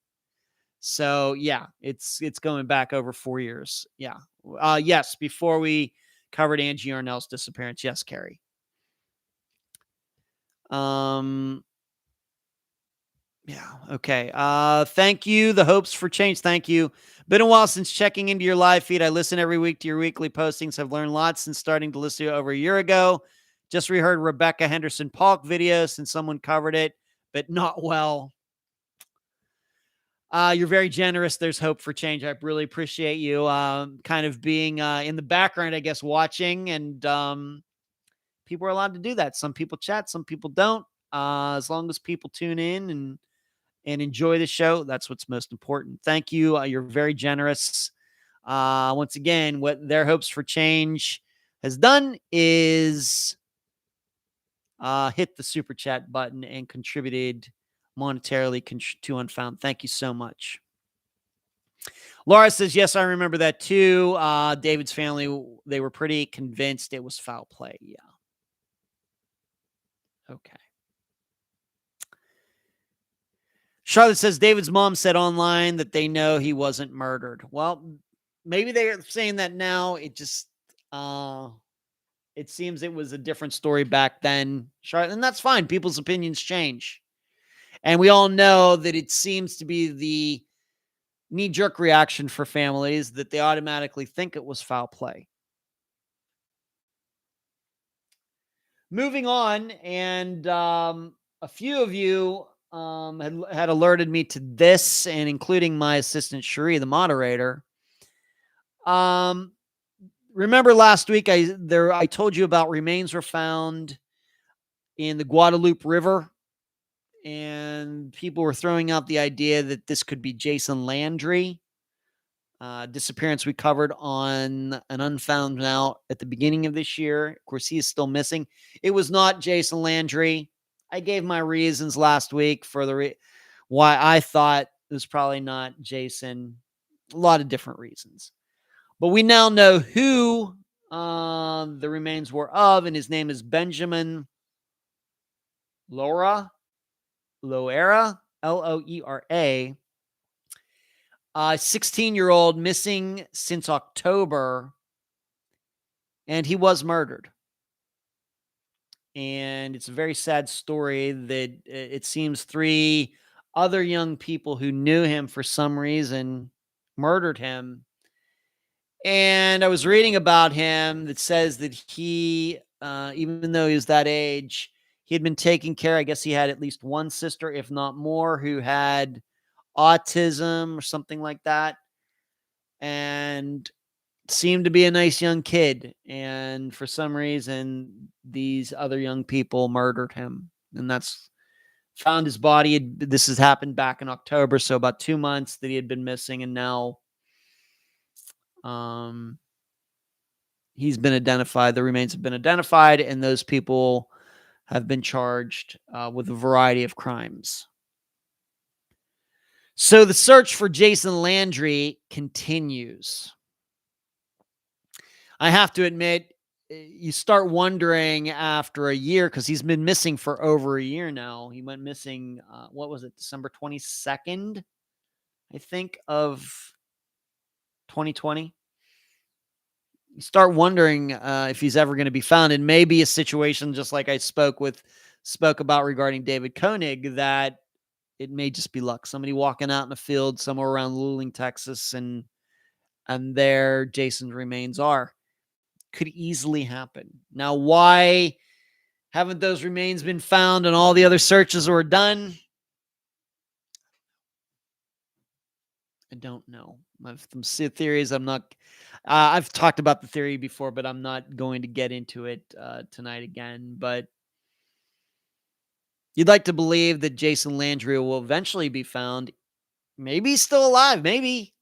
So yeah, it's going back over 4 years. Yeah. Yes. Before we covered Angie Arnell's disappearance. Yes, Carrie. Yeah. Okay. Thank you. The Hopes for Change. Thank you. Been a while since checking into your live feed. I listen every week to your weekly postings. I've learned lots since starting to listen to you over a year ago. Just reheard Rebecca Henderson Polk video since someone covered it, but not well. You're very generous. There's hope for change. I really appreciate you kind of being in the background, I guess, watching. And people are allowed to do that. Some people chat, some people don't. As long as people tune in and enjoy the show, that's what's most important. Thank you. You're very generous. Once again, what their Hopes for Change has done is hit the super chat button and contributed monetarily to Unfound. Thank you so much. Laura says, yes, I remember that too. David's family, they were pretty convinced it was foul play. Yeah. Okay. Charlotte says, David's mom said online that they know he wasn't murdered. Well, maybe they're saying that now. It just, it seems it was a different story back then, Charlotte, and that's fine. People's opinions change. And we all know that it seems to be the knee-jerk reaction for families that they automatically think it was foul play. Moving on, and a few of you had alerted me to this, and including my assistant Cherie, the moderator. Remember last week I told you about remains were found in the Guadalupe River, and people were throwing out the idea that this could be Jason Landry. Disappearance we covered on an Unfound now at the beginning of this year. Of course, he is still missing. It was not Jason Landry. I gave my reasons last week for why I thought it was probably not Jason. A lot of different reasons. But we now know who the remains were of, and his name is Benjamin Loera, Loera, Loera. 16-year-old missing since October, and he was murdered. And it's a very sad story that it seems 3 other young people who knew him for some reason murdered him. And I was reading about him that says that he, even though he was that age, he had been taking care. I guess he had at least one sister, if not more, who had autism or something like that, and seemed to be a nice young kid. And for some reason, these other young people murdered him, and that's found his body. This has happened back in October, so about 2 months that he had been missing, and now he's been identified. The remains have been identified, and those people have been charged with a variety of crimes. So the search for Jason Landry continues. I have to admit, you start wondering after a year, because he's been missing for over a year now. He went missing, what was it, December 22nd, I think, of 2020. You start wondering if he's ever going to be found. And maybe a situation just like I spoke about regarding David Koenig, that it may just be luck. Somebody walking out in a field somewhere around Luling, Texas, and there Jason's remains are. Could easily happen. Now, why haven't those remains been found and all the other searches were done? I don't know. I've some theories. I'm not. I've talked about the theory before, but I'm not going to get into it tonight again. But you'd like to believe that Jason Landry will eventually be found. Maybe he's still alive. Maybe.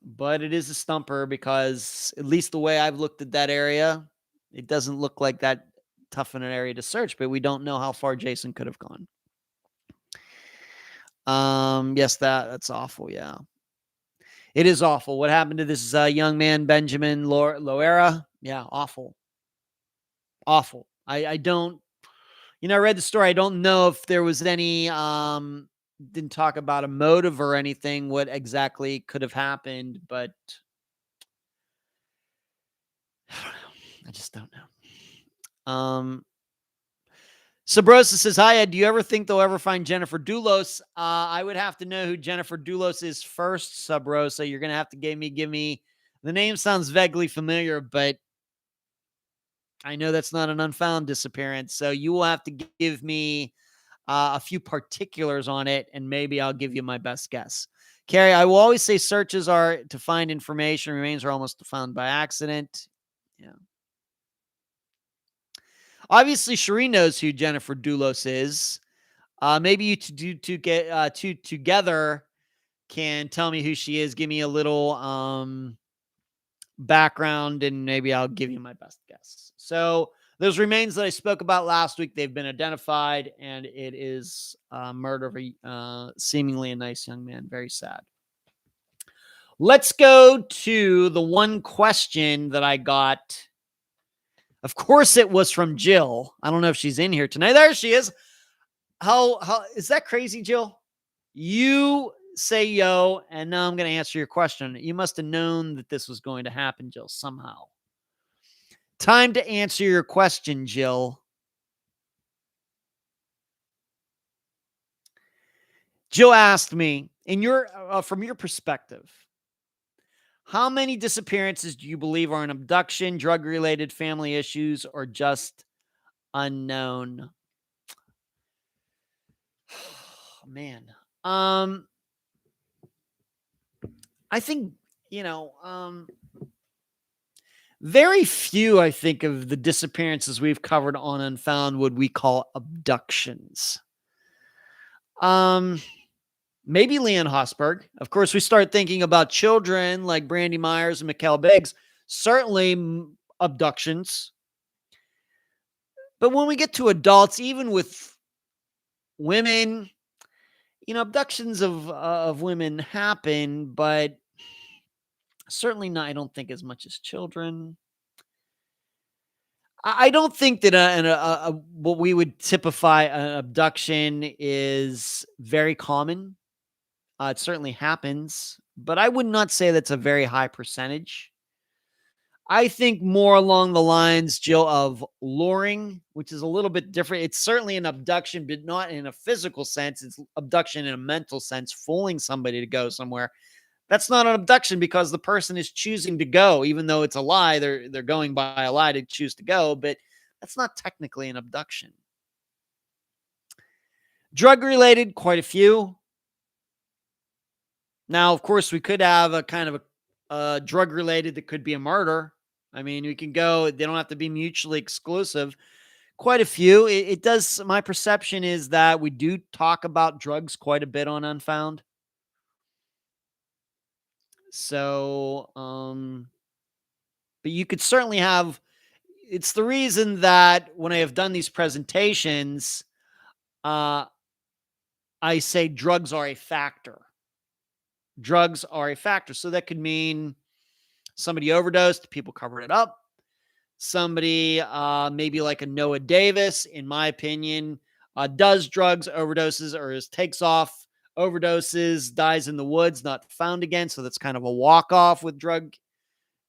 But it is a stumper, because at least the way I've looked at that area, it doesn't look like that tough in an area to search, but we don't know how far Jason could have gone. Yes, that's awful. Yeah, it is awful. What happened to this young man, Benjamin Loera? Yeah, awful. Awful. I don't, I read the story. I don't know if there was any, didn't talk about a motive or anything, what exactly could have happened, but I just don't know. Sabrosa says, hi, Ed. Do you ever think they'll ever find Jennifer Doulos? I would have to know who Jennifer Doulos is first, Sabrosa. You're going to have to give me. The name sounds vaguely familiar, but I know that's not an Unfound disappearance. So you will have to give me a few particulars on it, and maybe I'll give you my best guess. Carrie, I will always say searches are to find information. Remains are almost found by accident. Yeah. Obviously, Cherie knows who Jennifer Doulos is. Maybe you two together can tell me who she is. Give me a little background, and maybe I'll give you my best guess. So Those remains that I spoke about last week, they've been identified, and it is murder of seemingly a nice young man. Very sad. Let's go to the one question that I got. Of course, it was from Jill. I don't know if she's in here tonight. There she is. How is that crazy, Jill? You say yo, and now I'm going to answer your question. You must have known that this was going to happen, Jill, somehow. Time to answer your question, Jill. Jill asked me, from your perspective, how many disappearances do you believe are an abduction, drug-related family issues, or just unknown? Oh, man. I think, very few, I think, of the disappearances we've covered on Unfound would we call abductions. Maybe Leanne Hosberg. Of course, we start thinking about children like Brandy Myers and Mikkel Biggs. Certainly abductions. But when we get to adults, even with women, abductions of women happen, but certainly not, I don't think, as much as children. I don't think that what we would typify an abduction is very common. It certainly happens, but I would not say that's a very high percentage. I think more along the lines, Jill, of luring, which is a little bit different. It's certainly an abduction, but not in a physical sense. It's abduction in a mental sense, fooling somebody to go somewhere. That's not an abduction because the person is choosing to go, even though it's a lie. They're going by a lie to choose to go, but that's not technically an abduction. Drug-related, quite a few. Now, of course, we could have a kind of a drug-related that could be a murder. I mean, we can go, they don't have to be mutually exclusive. Quite a few. It does, my perception is that we do talk about drugs quite a bit on Unfound. So, but you could certainly have, it's the reason that when I have done these presentations, I say drugs are a factor. Drugs are a factor. So that could mean somebody overdosed, people covered it up. Somebody, maybe like a Noah Davis, in my opinion, does drugs, overdoses, or takes off, overdoses, dies in the woods, not found again. So that's kind of a walk-off with drug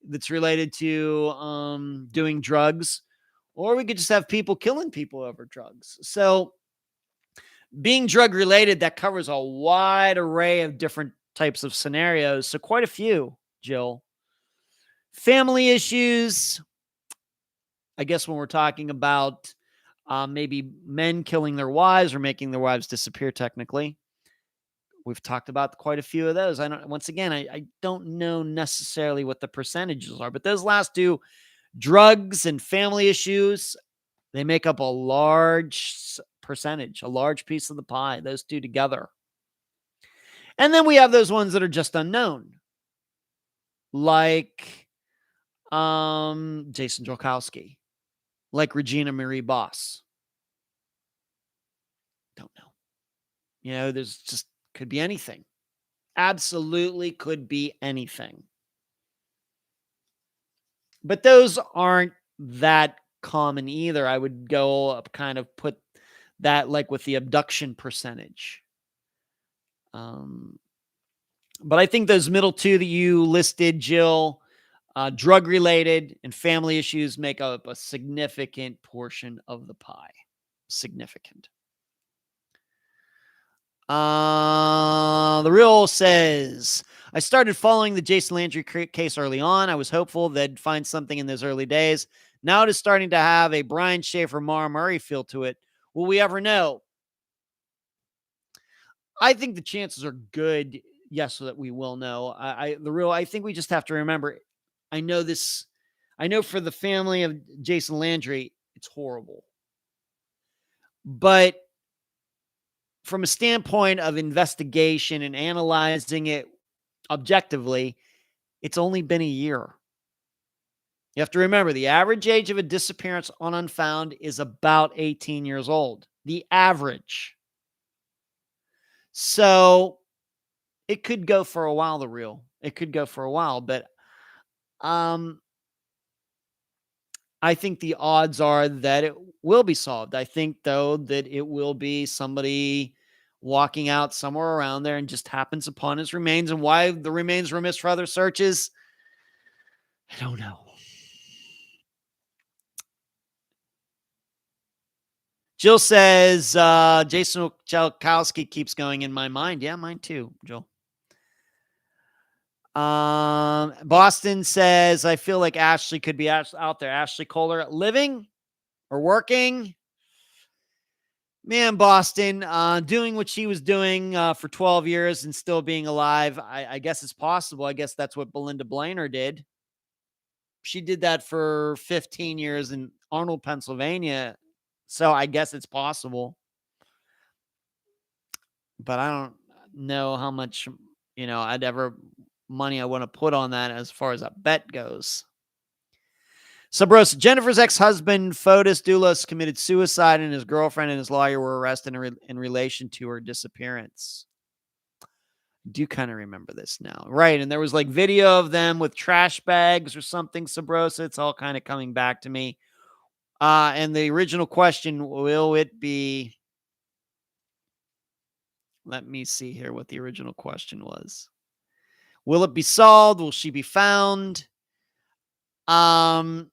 that's related to doing drugs. Or we could just have people killing people over drugs. So being drug-related, that covers a wide array of different types of scenarios. So quite a few, Jill. Family issues, I guess when we're talking about maybe men killing their wives or making their wives disappear, technically, we've talked about quite a few of those. I don't know necessarily what the percentages are, but those last two, drugs and family issues, they make up a large percentage, a large piece of the pie, those two together. And then we have those ones that are just unknown, like Jason Jolkowski, like Regina Marie Boss. Don't know. There's just could be anything. Absolutely could be anything. But those aren't that common either. I would go up, kind of put that like with the abduction percentage. But I think those middle two that you listed, Jill, drug-related and family issues make up a significant portion of the pie. Significant. The Real says, I started following the Jason Landry case early on. I was hopeful they'd find something in those early days. Now it is starting to have a Brian Schaefer, Mara Murray feel to it. Will we ever know? I think the chances are good, yes, so that we will know. I think we just have to remember, I know for the family of Jason Landry, it's horrible. But from a standpoint of investigation and analyzing it objectively, it's only been a year. You have to remember the average age of a disappearance on Unfound is about 18 years old. The average. So it could go for a while, the real. It could go for a while, but um, I think the odds are that it will be solved. I think, though, that it will be somebody walking out somewhere around there and just happens upon his remains. And why the remains were missed for other searches, I don't know. Jill says, Jason Chalkowski keeps going in my mind. Yeah, mine too, Jill. Boston says, I feel like Ashley could be out there. Ashley Kohler living or working. Man, Boston, doing what she was doing for 12 years and still being alive. I guess it's possible. I guess that's what Belinda Blainer did. She did that for 15 years in Arnold, Pennsylvania. So I guess it's possible. But I don't know how much, I'd ever money I want to put on that as far as a bet goes. Subros, Jennifer's ex-husband, Fotis Doulos, committed suicide, and his girlfriend and his lawyer were arrested in relation to her disappearance. I do kind of remember this now. Right, and there was like video of them with trash bags or something, Subros. It's all kind of coming back to me. And the original question, will it be... Let me see here what the original question was. Will it be solved? Will she be found? I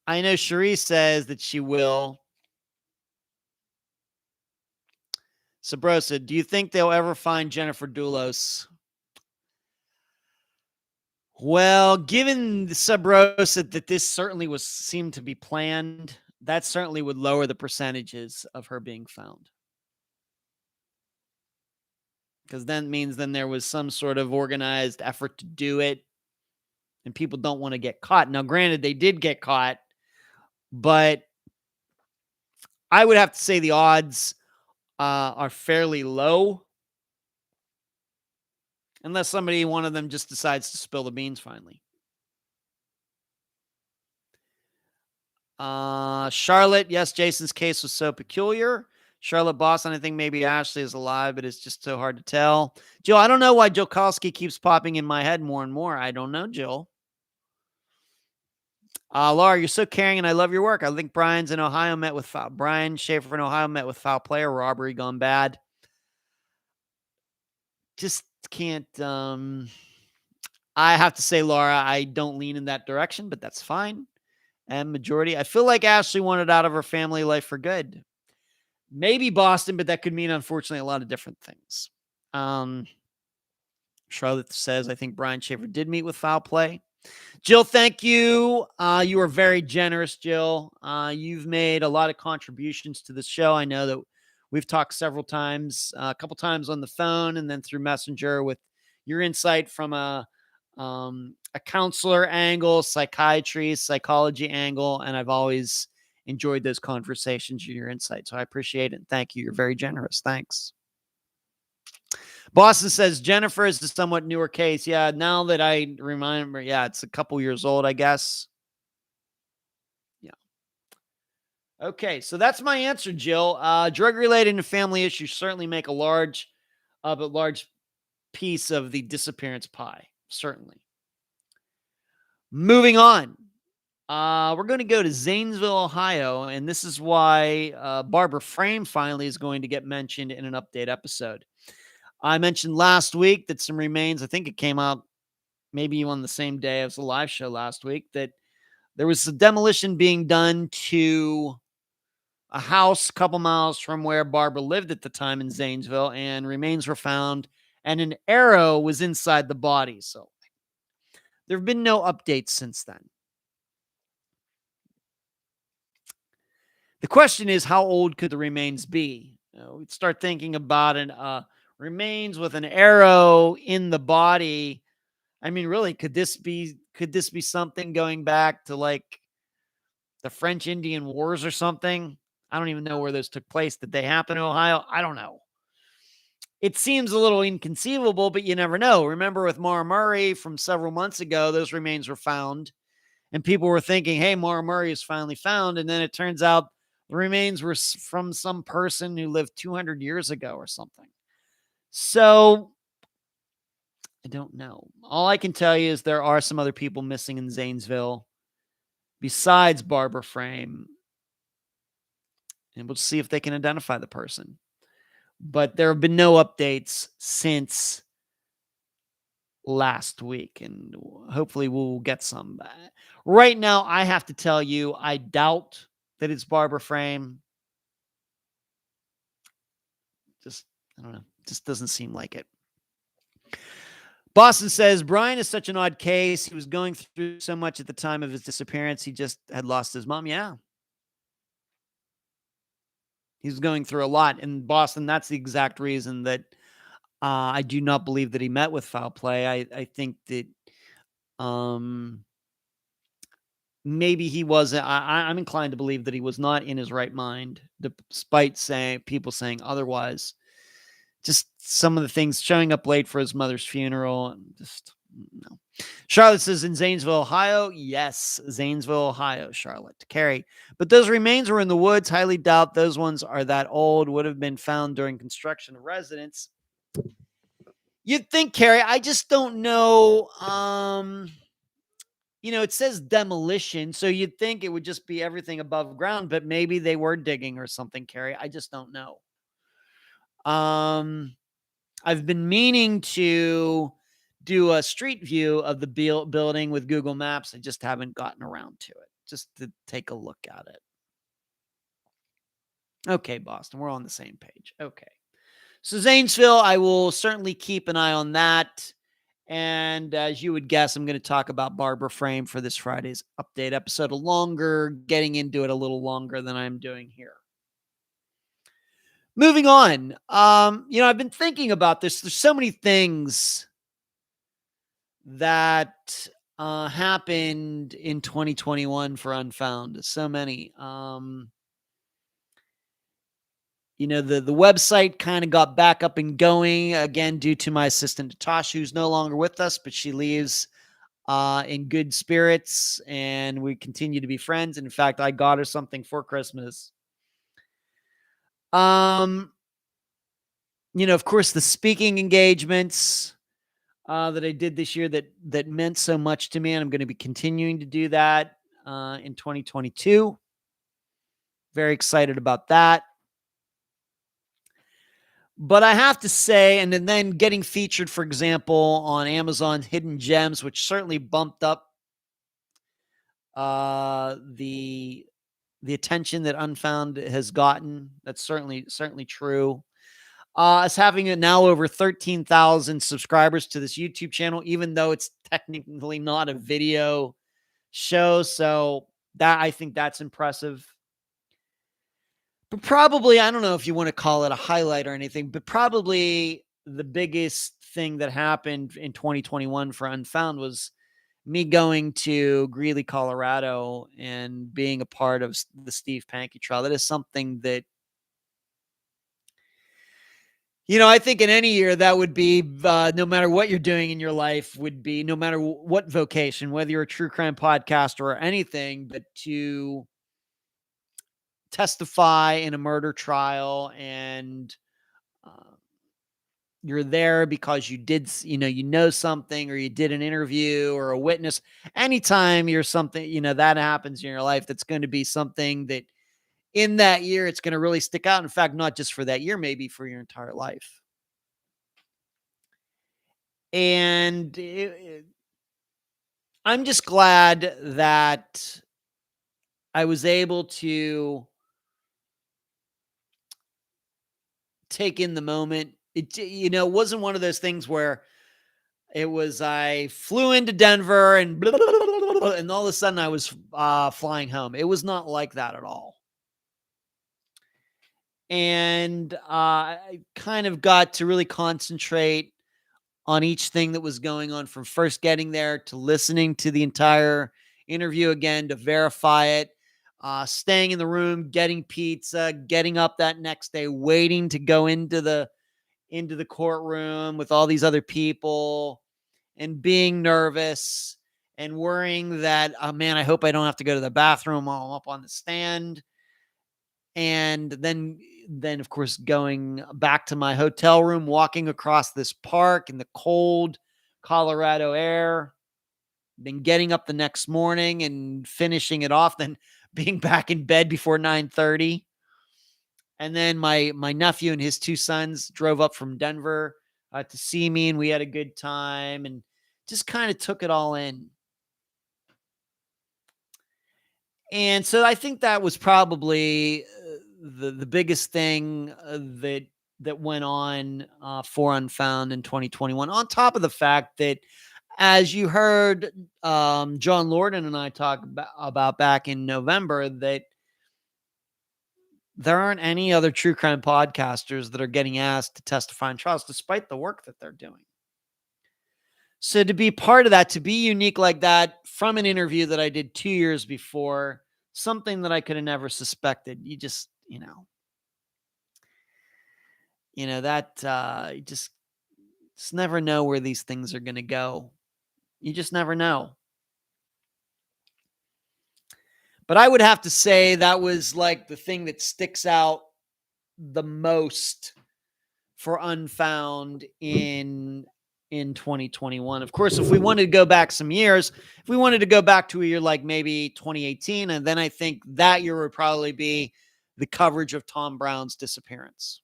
know Cherie says that she will. Sabrosa, do you think they'll ever find Jennifer Doulos? Well, given the Sabrosa that this certainly seemed to be planned, that certainly would lower the percentages of her being found. Because then there was some sort of organized effort to do it, and people don't want to get caught. Now, granted, they did get caught, but I would have to say the odds are fairly low, unless one of them just decides to spill the beans finally. Charlotte, yes, Jason's case was so peculiar. Charlotte Boston, I think maybe Ashley is alive, but it's just so hard to tell. Jill, I don't know why Jokalski keeps popping in my head more and more. I don't know, Jill. Laura, you're so caring, and I love your work. I think Brian Schaefer in Ohio met with foul play or robbery gone bad. Just can't. I have to say, Laura, I don't lean in that direction, but that's fine. And majority, I feel like Ashley wanted out of her family life for good. Maybe Boston, but that could mean, unfortunately, a lot of different things. Charlotte says, I think Brian Schaefer did meet with foul play. Jill, thank you. You are very generous, Jill. You've made a lot of contributions to this show. I know that we've talked several times, a couple times on the phone and then through Messenger with your insight from a counselor angle, psychology angle, and I've always enjoyed those conversations and your insight. So I appreciate it. And thank you. You're very generous. Thanks. Boston says Jennifer is a somewhat newer case. Yeah, now that I remember, it's a couple years old, I guess. Yeah. Okay, so that's my answer, Jill. Drug-related and family issues certainly make a large piece of the disappearance pie. Certainly. Moving on. We're going to go to Zanesville, Ohio, and this is why Barbara Frame finally is going to get mentioned in an update episode. I mentioned last week that some remains, I think it came out maybe on the same day as the live show last week, that there was a demolition being done to a house a couple miles from where Barbara lived at the time in Zanesville, and remains were found, and an arrow was inside the body. So there have been no updates since then. The question is, how old could the remains be? We'd start thinking about remains with an arrow in the body. I mean, really, could this be something going back to like the French Indian Wars or something? I don't even know where those took place. Did they happen in Ohio? I don't know. It seems a little inconceivable, but you never know. Remember with Mara Murray from several months ago, those remains were found, and people were thinking, hey, Mara Murray is finally found. And then it turns out the remains were from some person who lived 200 years ago or something. So I don't know. All I can tell you is there are some other people missing in Zanesville besides Barbara Frame, and we'll see if they can identify the person. But there have been no updates since last week, and hopefully we'll get some. Right now, I have to tell you, I doubt that it's Barbara Frame. I don't know. Just doesn't seem like it. Boston says, Brian is such an odd case. He was going through so much at the time of his disappearance. He just had lost his mom. Yeah. He was going through a lot. In Boston, that's the exact reason that I do not believe that he met with foul play. I think that maybe he wasn't. I'm inclined to believe that he was not in his right mind, despite people saying otherwise. Just some of the things, showing up late for his mother's funeral, and just no. Charlotte says, in Zanesville, Ohio. Yes, Zanesville, Ohio, Charlotte. Carrie. But those remains were in the woods. Highly doubt those ones are that old. Would have been found during construction of residence. You'd think, Carrie. I just don't know. It says demolition, so you'd think it would just be everything above ground, but maybe they were digging or something, Carrie. I just don't know. I've been meaning to do a street view of the building with Google Maps. I just haven't gotten around to it, just to take a look at it. Okay, Boston, we're on the same page. Okay. So Zanesville, I will certainly keep an eye on that. And as you would guess, I'm going to talk about Barbara Frame for this Friday's update episode, getting into it a little longer than I'm doing here. Moving on. I've been thinking about this. There's so many things that happened in 2021 for Unfound. So many. The website kind of got back up and going again due to my assistant Natasha, who's no longer with us, but she leaves in good spirits, and we continue to be friends. And in fact, I got her something for Christmas. Of course, the speaking engagements that I did this year that meant so much to me, and I'm going to be continuing to do that in 2022. Very excited about that. But I have to say, and then getting featured, for example, on Amazon Hidden Gems, which certainly bumped up the attention that Unfound has gotten. That's certainly true. Us having it now over 13,000 subscribers to this YouTube channel, even though it's technically not a video show. So I think that's impressive. But probably, I don't know if you want to call it a highlight or anything, but probably the biggest thing that happened in 2021 for Unfound was me going to Greeley, Colorado, and being a part of the Steve Pankey trial. That is something that, I think in any year that would be, no matter what you're doing in your life, would be no matter what vocation, whether you're a true crime podcaster or anything, but to testify in a murder trial, and you're there because you did, something, or you did an interview or a witness. Anytime you're something, that happens in your life, that's going to be something that in that year, it's going to really stick out. In fact, not just for that year, maybe for your entire life. And I'm just glad that I was able to take in the moment. It wasn't one of those things where it was, I flew into Denver and blah, blah, blah, blah, and all of a sudden I was flying home. It was not like that at all. And I kind of got to really concentrate on each thing that was going on, from first getting there to listening to the entire interview again to verify it, staying in the room, getting pizza, getting up that next day, waiting to go into the into the courtroom with all these other people and being nervous and worrying that, oh man, I hope I don't have to go to the bathroom while I'm up on the stand. And then of course, going back to my hotel room, walking across this park in the cold Colorado air, then getting up the next morning and finishing it off, then being back in bed before 9:30. And then my nephew and his two sons drove up from Denver to see me, and we had a good time and just kind of took it all in. And so I think that was probably the biggest thing that went on for Unfound in 2021. On top of the fact that, as you heard John Lorden and I talk about back in November, that there aren't any other true crime podcasters that are getting asked to testify in trials, despite the work that they're doing. So to be part of that, to be unique like that from an interview that I did 2 years before, something that I could have never suspected. You just, that you just never know where these things are going to go. You just never know. But I would have to say that was like the thing that sticks out the most for Unfound in 2021. Of course, if we wanted to go back some years, if we wanted to go back to a year like maybe 2018, and then I think that year would probably be the coverage of Tom Brown's disappearance.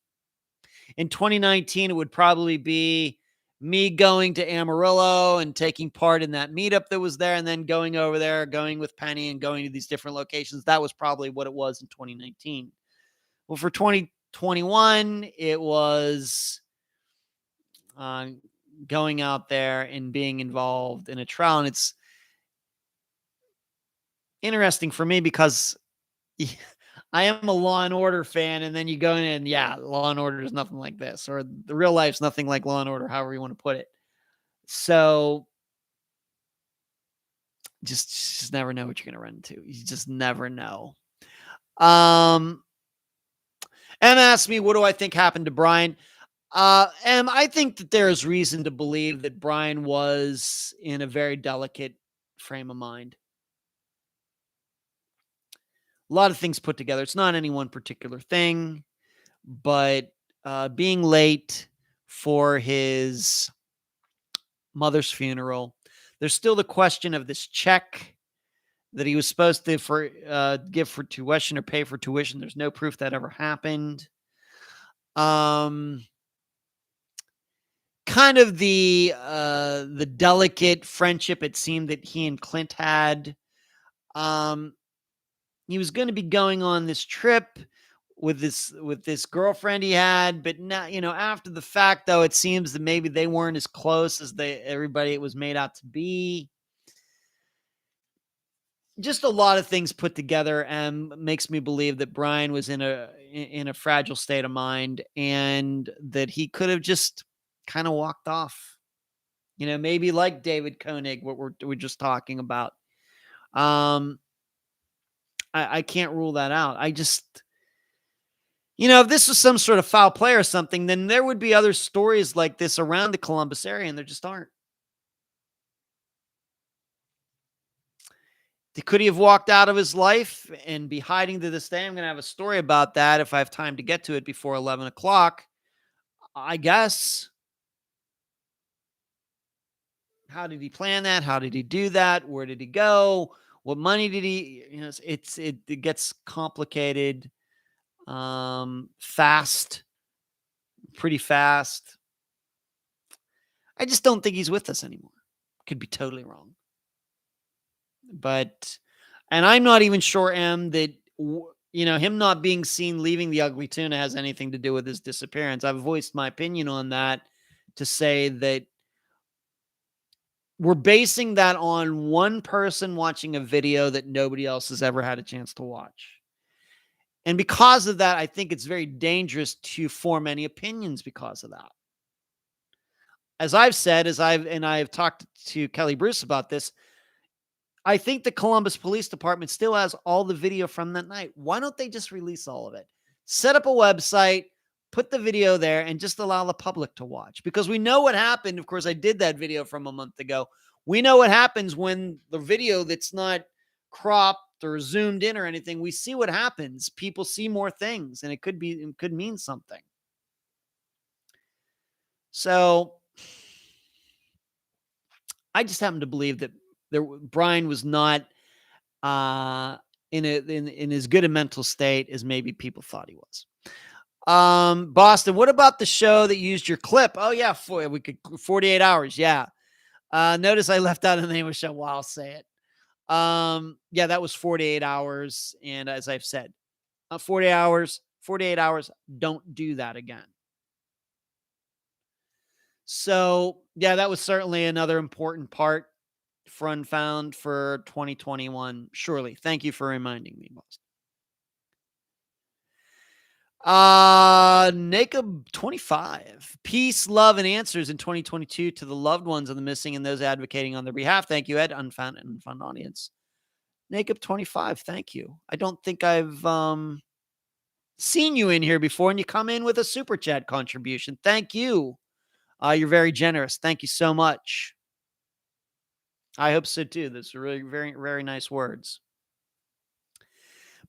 In 2019, it would probably be me going to Amarillo and taking part in that meetup that was there, and then going over there, going with Penny and going to these different locations. That was probably what it was in 2019. Well, for 2021, it was going out there and being involved in a trial. And it's interesting for me because I am a Law and Order fan, and then you go in and Law and Order is nothing like this, or the real life's nothing like Law and Order, however you want to put it. So just never know what you're going to run into. You just never know. Em asked me, what do I think happened to Brian? I think that there is reason to believe that Brian was in a very delicate frame of mind. A lot of things put together. It's not any one particular thing, but being late for his mother's funeral, there's still the question of this check that he was supposed to give for tuition or pay for tuition. There's no proof that ever happened. Kind of the delicate friendship it seemed that he and Clint had. He was going to be going on this trip with this girlfriend he had, but now, after the fact, though, it seems that maybe they weren't as close as everybody it was made out to be. Just a lot of things put together and makes me believe that Brian was in a fragile state of mind, and that he could have just kind of walked off. Maybe like David Koenig, what we're just talking about. I can't rule that out. I just, if this was some sort of foul play or something, then there would be other stories like this around the Columbus area, and there just aren't. Could he have walked out of his life and be hiding to this day? I'm going to have a story about that if I have time to get to it before 11 o'clock. I guess. How did he plan that? How did he do that? Where did he go? What money did he? It gets complicated, pretty fast. I just don't think he's with us anymore. Could be totally wrong, and I'm not even sure, that him not being seen leaving the Ugly Tuna has anything to do with his disappearance. I've voiced my opinion on that to say that we're basing that on one person watching a video that nobody else has ever had a chance to watch. And because of that, I think it's very dangerous to form any opinions because of that. As I've said, I've talked to Kelly Bruce about this, I think the Columbus Police Department still has all the video from that night. Why don't they just release all of it? Set up a website, put the video there and just allow the public to watch, because we know what happened. Of course, I did that video from a month ago. We know what happens when the video that's not cropped or zoomed in or anything. We see what happens. People see more things, and it could mean something. So I just happen to believe that Brian was not in as good a mental state as maybe people thought he was. Boston, what about the show that used your clip? Oh yeah, 48 hours. Yeah. Notice I left out the name of the show. Well, I'll say it. Yeah, that was 48 hours. And as I've said, 48 hours, don't do that again. So yeah, that was certainly another important part for Unfound for 2021. Surely. Thank you for reminding me, Boston. Jacob 25. Peace, love, and answers in 2022 to the loved ones of the missing and those advocating on their behalf. Thank you, Ed. Unfound audience. Jacob 25. Thank you. I don't think I've seen you in here before, and you come in with a super chat contribution. Thank you. You're very generous. Thank you so much. I hope so too. That's really very, very nice words.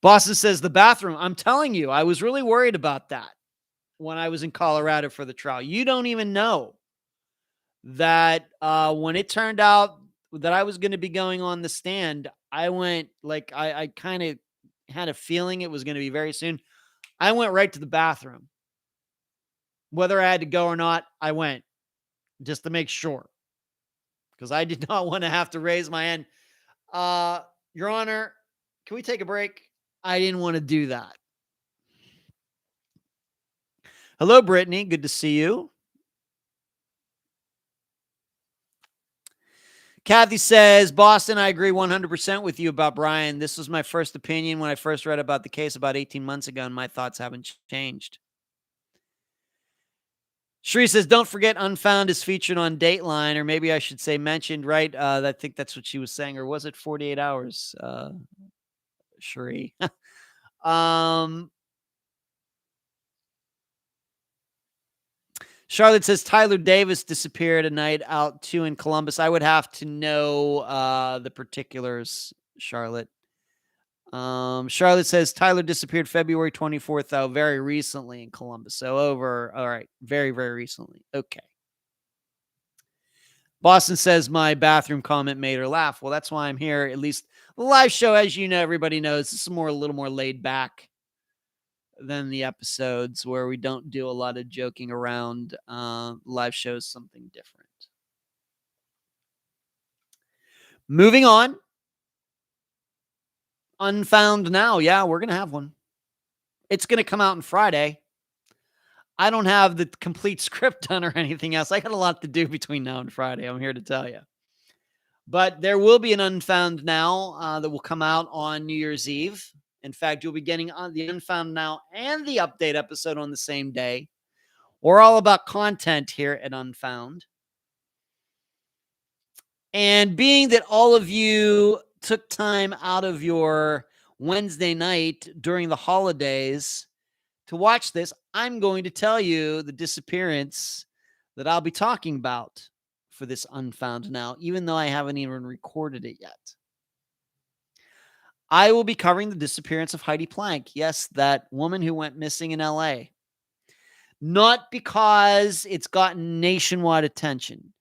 Boston says the bathroom. I'm telling you, I was really worried about that when I was in Colorado for the trial. You don't even know that when it turned out that I was going to be going on the stand, I went like, I kind of had a feeling it was going to be very soon. I went right to the bathroom. Whether I had to go or not, I went just to make sure, because I did not want to have to raise my hand. Your Honor, can we take a break? I didn't want to do that. Hello, Brittany. Good to see you. Kathy says, Boston, I agree 100% with you about Brian. This was my first opinion when I first read about the case about 18 months ago, and my thoughts haven't changed. Sheree says, don't forget Unfound is featured on Dateline, or maybe I should say mentioned, right? I think that's what she was saying. Or was it 48 hours, Sheree? Charlotte says Tyler Davis disappeared a night out too in Columbus. I would have to know the particulars, Charlotte. Charlotte says Tyler disappeared February 24th, though, very recently in Columbus. So all right, very, very recently. Okay. Boston says my bathroom comment made her laugh. Well, that's why I'm here. At least the live show, as you know, everybody knows, this is a little more laid back than the episodes where we don't do a lot of joking around. Live shows something different. Moving on. Unfound Now. Yeah, we're going to have one. It's going to come out on Friday. I don't have the complete script done or anything else. I got a lot to do between now and Friday, I'm here to tell you. But there will be an Unfound Now that will come out on New Year's Eve. In fact, you'll be getting on the Unfound Now and the update episode on the same day. We're all about content here at Unfound. And being that all of you took time out of your Wednesday night during the holidays to watch this, I'm going to tell you the disappearance that I'll be talking about for this Unfound Now, even though I haven't even recorded it yet. I will be covering the disappearance of Heidi Plank. Yes, that woman who went missing in LA. Not because it's gotten nationwide attention.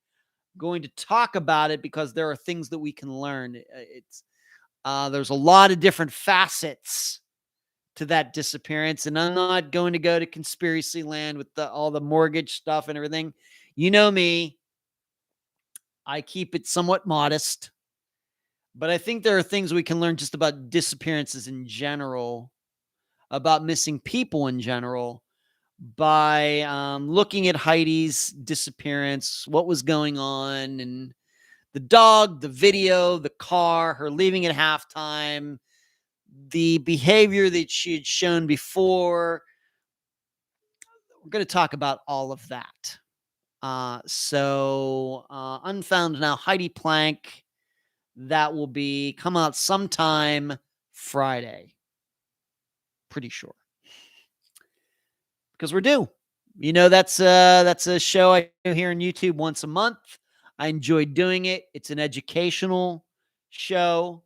I'm going to talk about it because there are things that we can learn. There's a lot of different facets to that disappearance, and I'm not going to go to conspiracy land with all the mortgage stuff and everything. You know me. I keep it somewhat modest. But I think there are things we can learn just about disappearances in general, about missing people in general, by looking at Heidi's disappearance, what was going on, and the dog, the video, the car, her leaving at halftime, the behavior that she had shown before. We're going to talk about all of that. Unfound Now, Heidi Plank. That will come out sometime Friday. Pretty sure. Because we're due. That's a show I do here on YouTube once a month. I enjoy doing it. It's an educational show.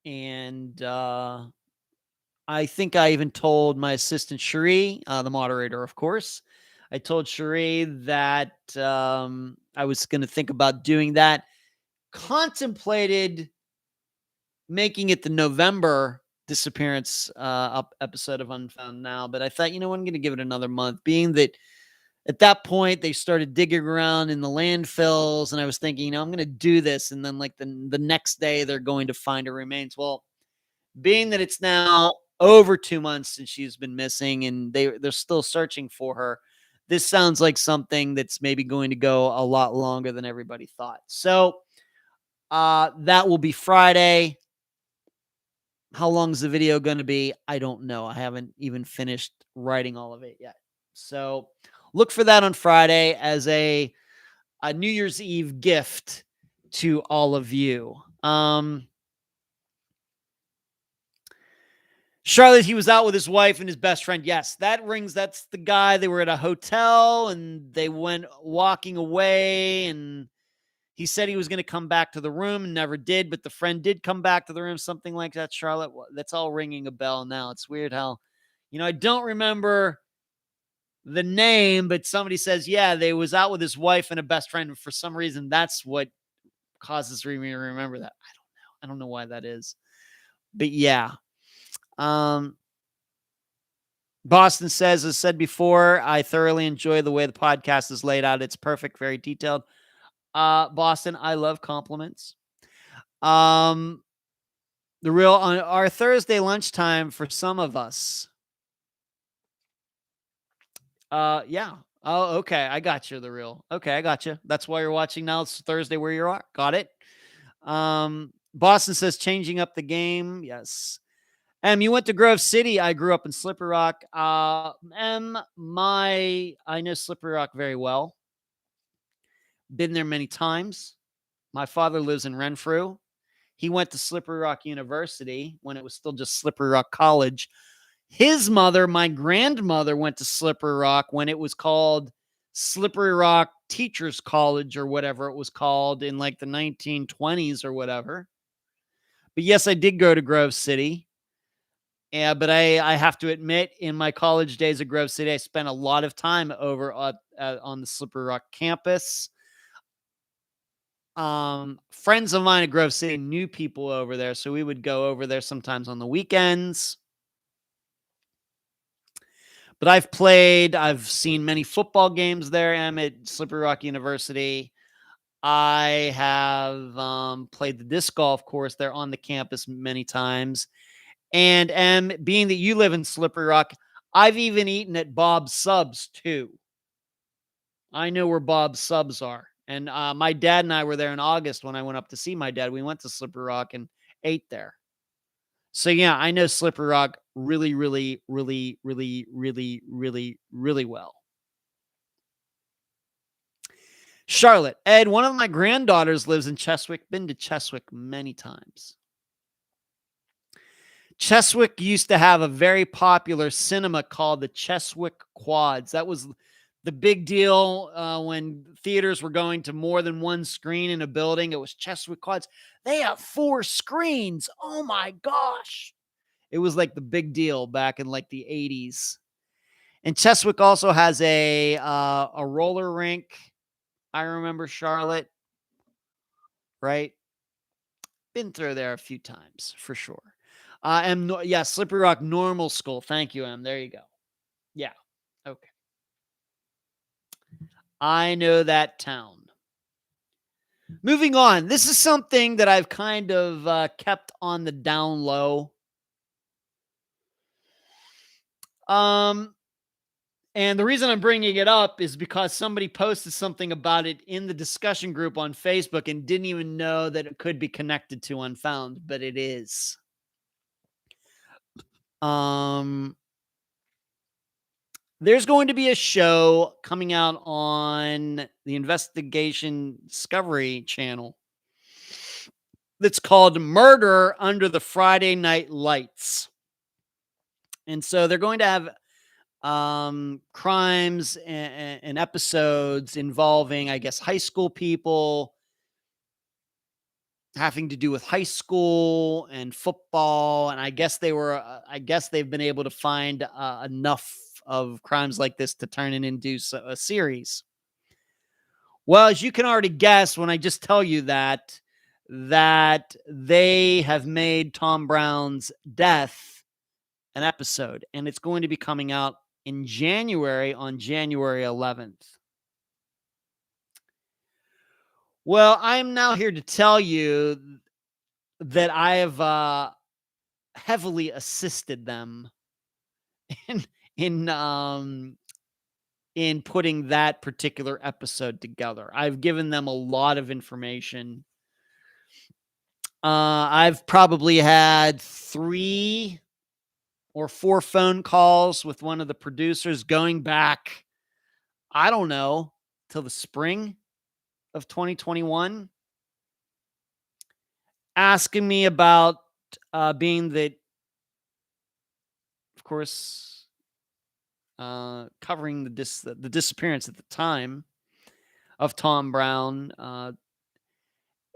And I think I even told my assistant Cherie, the moderator, of course. I told Cherie that I was going to think about doing that. Contemplated making it the November disappearance episode of Unfound Now, but I thought, I'm going to give it another month, being that at that point they started digging around in the landfills, and I was thinking, I'm going to do this, and then like the next day they're going to find her remains. Well, being that it's now over 2 months since she's been missing and they're still searching for her, this sounds like something that's maybe going to go a lot longer than everybody thought. So that will be Friday. How long is the video going to be? I don't know. I haven't even finished writing all of it yet. So look for that on Friday as a New Year's Eve gift to all of you. Charlotte, he was out with his wife and his best friend. Yes, that's the guy. They were at a hotel and they went walking away, and he said he was going to come back to the room and never did, but the friend did come back to the room, something like that. Charlotte, that's all ringing a bell now. It's weird how, I don't remember the name, but somebody says, yeah, they was out with his wife and a best friend. And for some reason, that's what causes me to remember that. I don't know why that is, but yeah. Boston says, as said before, I thoroughly enjoy the way the podcast is laid out. It's perfect, very detailed. Boston, I love compliments. The real on our Thursday lunchtime for some of us. Yeah. Oh, okay. I got you. The real. Okay, I got you. That's why you're watching now. It's Thursday where you are. Got it. Boston says changing up the game. Yes. You went to Grove City. I grew up in Slippery Rock. I know Slippery Rock very well. Been there many times. My father lives in Renfrew. He went to Slippery Rock University when it was still just Slippery Rock College. His mother, my grandmother, went to Slippery Rock when it was called Slippery Rock Teachers College or whatever it was called in like the 1920s or whatever. But yes, I did go to Grove City. Yeah, but I have to admit, in my college days at Grove City, I spent a lot of time over on the Slippery Rock campus. Friends of mine at Grove City knew people over there, so we would go over there sometimes on the weekends. But I've seen many football games there. I'm at Slippery Rock University. I have played the disc golf course there on the campus many times. And being that you live in Slippery Rock, I've even eaten at Bob's Subs too. I know where Bob's Subs are. And my dad and I were there in August when I went up to see my dad. We went to Slippery Rock and ate there. So yeah, I know Slippery Rock really, really, really, really, really, really, really well. Charlotte, Ed, one of my granddaughters lives in Cheswick. Been to Cheswick many times. Cheswick used to have a very popular cinema called the Cheswick Quads. That was the big deal when theaters were going to more than one screen in a building. It was Cheswick Quads. They have 4 screens. Oh my gosh. It was like the big deal back in like the 80s. And Cheswick also has a roller rink. I remember Charlotte, right? Been through there a few times for sure. Slippery Rock Normal School. Thank you, Em. There you go. Yeah. Okay. I know that town. Moving on. This is something that I've kind of kept on the down low. And the reason I'm bringing it up is because somebody posted something about it in the discussion group on Facebook and didn't even know that it could be connected to Unfound, but it is. There's going to be a show coming out on the Investigation Discovery Channel that's called Murder Under the Friday Night Lights. And so they're going to have crimes and episodes involving, I guess, high school people, having to do with high school and football. And I guess I guess they've been able to find enough of crimes like this to turn it into a series. Well, as you can already guess, when I just tell you that they have made Tom Brown's death an episode, and it's going to be coming out in January, on January 11th. Well, I'm now here to tell you that I have heavily assisted them in in putting that particular episode together. I've given them a lot of information. I've probably had 3 or 4 phone calls with one of the producers going back, I don't know, till the spring of 2021, asking me about being that, of course, covering the disappearance at the time of Tom Brown.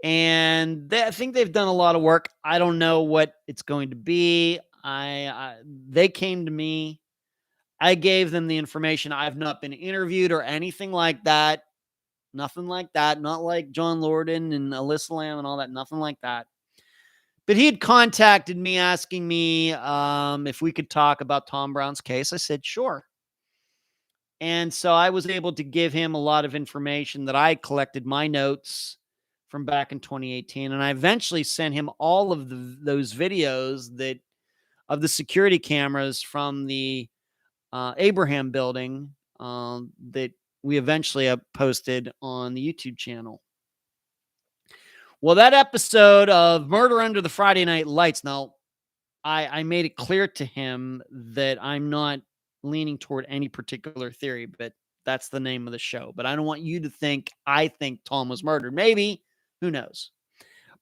And I think they've done a lot of work. I don't know what it's going to be. They came to me. I gave them the information. I've not been interviewed or anything like that. Nothing like that. Not like John Lorden and Alyssa Lamb and all that. Nothing like that. But he had contacted me asking me if we could talk about Tom Brown's case. I said, sure. And so I was able to give him a lot of information that I collected, my notes from back in 2018. And I eventually sent him all of those videos of the security cameras from the Abraham building that we eventually posted on the YouTube channel. Well, that episode of Murder Under the Friday Night Lights, now, I made it clear to him that I'm not leaning toward any particular theory, but that's the name of the show. But I don't want you to think I think Tom was murdered. Maybe, who knows?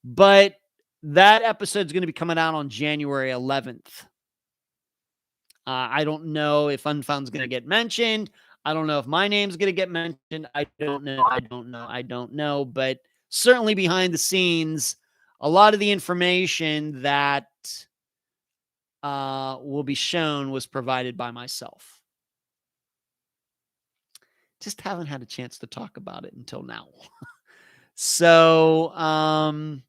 But that episode's going to be coming out on January 11th. I don't know if Unfound's going to get mentioned. I don't know if my name's going to get mentioned. I don't know. But certainly behind the scenes, a lot of the information that will be shown was provided by myself. Just haven't had a chance to talk about it until now. So, all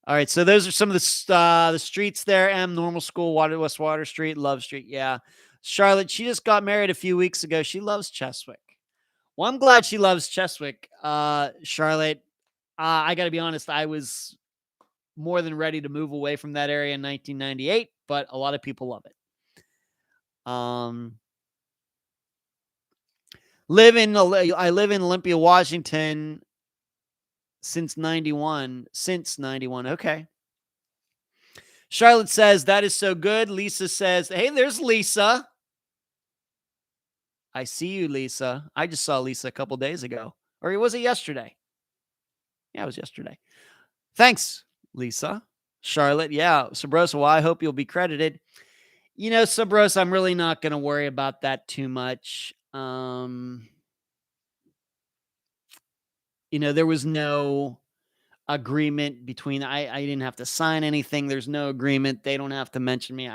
right. So those are some of the streets there. Normal School, West Water Street, Love Street. Yeah. Charlotte, she just got married a few weeks ago. She loves Cheswick. Well, I'm glad she loves Cheswick. Charlotte, I got to be honest. I was more than ready to move away from that area in 1998, but a lot of people love it. I live in Olympia, Washington since 91. Okay. Charlotte says, that is so good. Lisa says, hey, there's Lisa. I see you, Lisa. I just saw Lisa a couple days ago. Or was it yesterday? Yeah, it was yesterday. Thanks, Lisa. Charlotte, yeah. Sabrosa, well, I hope you'll be credited. Sabrosa, I'm really not going to worry about that too much. There was no agreement between, I didn't have to sign anything. There's no agreement. They don't have to mention me.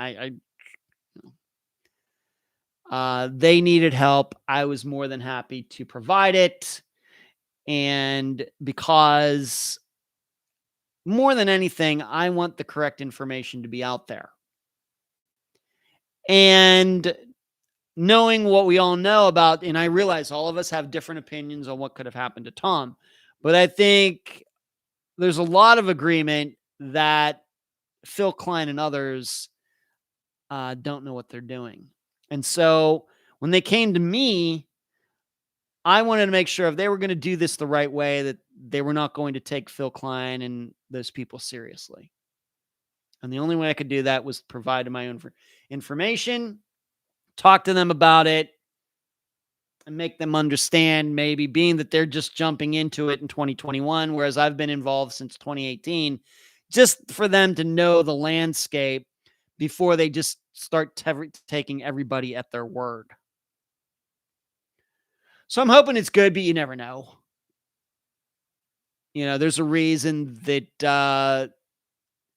They needed help. I was more than happy to provide it. And because more than anything, I want the correct information to be out there. And knowing what we all know about, and I realize all of us have different opinions on what could have happened to Tom, but I think there's a lot of agreement that Phil Klein and others don't know what they're doing. And so when they came to me, I wanted to make sure if they were going to do this the right way, that they were not going to take Phil Klein and those people seriously. And the only way I could do that was provide my own information, talk to them about it, and make them understand, maybe being that they're just jumping into it in 2021, whereas I've been involved since 2018, just for them to know the landscape before they just start taking everybody at their word. So I'm hoping it's good, but you never know. There's a reason that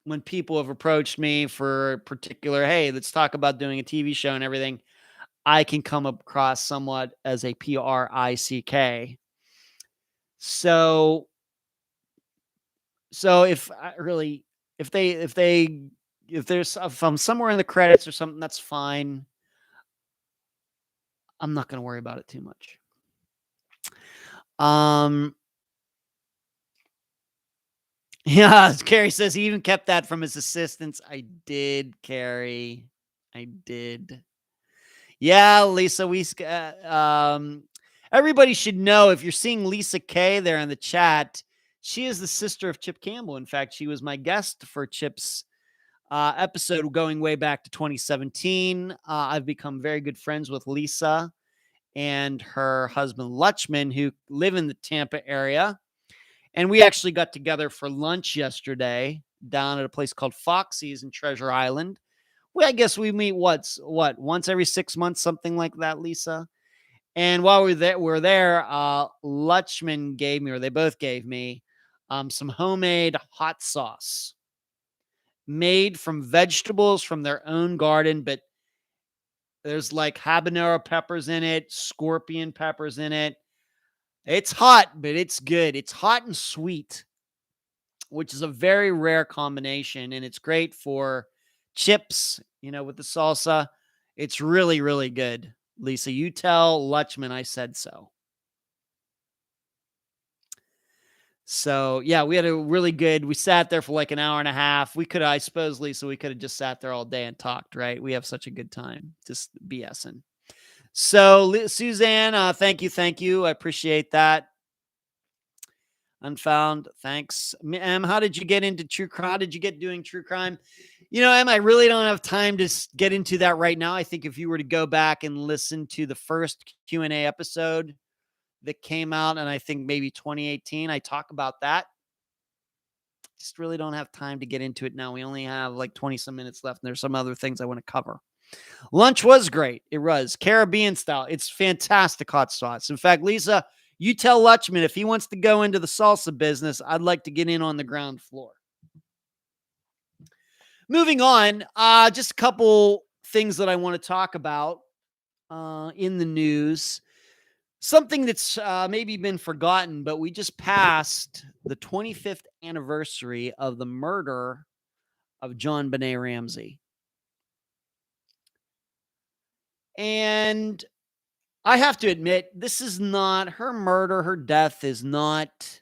when people have approached me for a particular, hey, let's talk about doing a TV show and everything, I can come across somewhat as a PRICK. So if I really, if I'm somewhere in the credits or something, that's fine. I'm not going to worry about it too much. Yeah, Carrie says he even kept that from his assistants. I did, Carrie. I did. Yeah, Lisa, everybody should know, if you're seeing Lisa K there in the chat, she is the sister of Chip Campbell. In fact, she was my guest for Chip's episode going way back to 2017. I've become very good friends with Lisa and her husband, Lutchman, who live in the Tampa area. And we actually got together for lunch yesterday down at a place called Foxy's in Treasure Island. Well, I guess we meet once every 6 months, something like that, Lisa. And while we're there, Lutchman gave me, or they both gave me, some homemade hot sauce made from vegetables from their own garden, but there's like habanero peppers in it, scorpion peppers in it. It's hot, but it's good. It's hot and sweet, which is a very rare combination, and it's great for chips, with the salsa. It's really, really good. Lisa, you tell Lutchman I said so. So, yeah, we had we sat there for like an hour and a half. I suppose, Lisa, we could have just sat there all day and talked, right? We have such a good time, just BSing. So, Suzanne, thank you. I appreciate that. Unfound, thanks. Em, how did you get into true crime? How did you get doing true crime? Em, I really don't have time to get into that right now. I think if you were to go back and listen to the first Q&A episode that came out, and I think maybe 2018, I talk about that. Just really don't have time to get into it now. We only have like 20 some minutes left, and there's some other things I want to cover. Lunch was great. It was Caribbean style. It's fantastic hot sauce. In fact, Lisa, you tell Lutchman if he wants to go into the salsa business, I'd like to get in on the ground floor. Moving on, just a couple things that I want to talk about in the news. Something that's maybe been forgotten, but we just passed the 25th anniversary of the murder of JonBenet Ramsey. And I have to admit, this is not her murder. Her death is not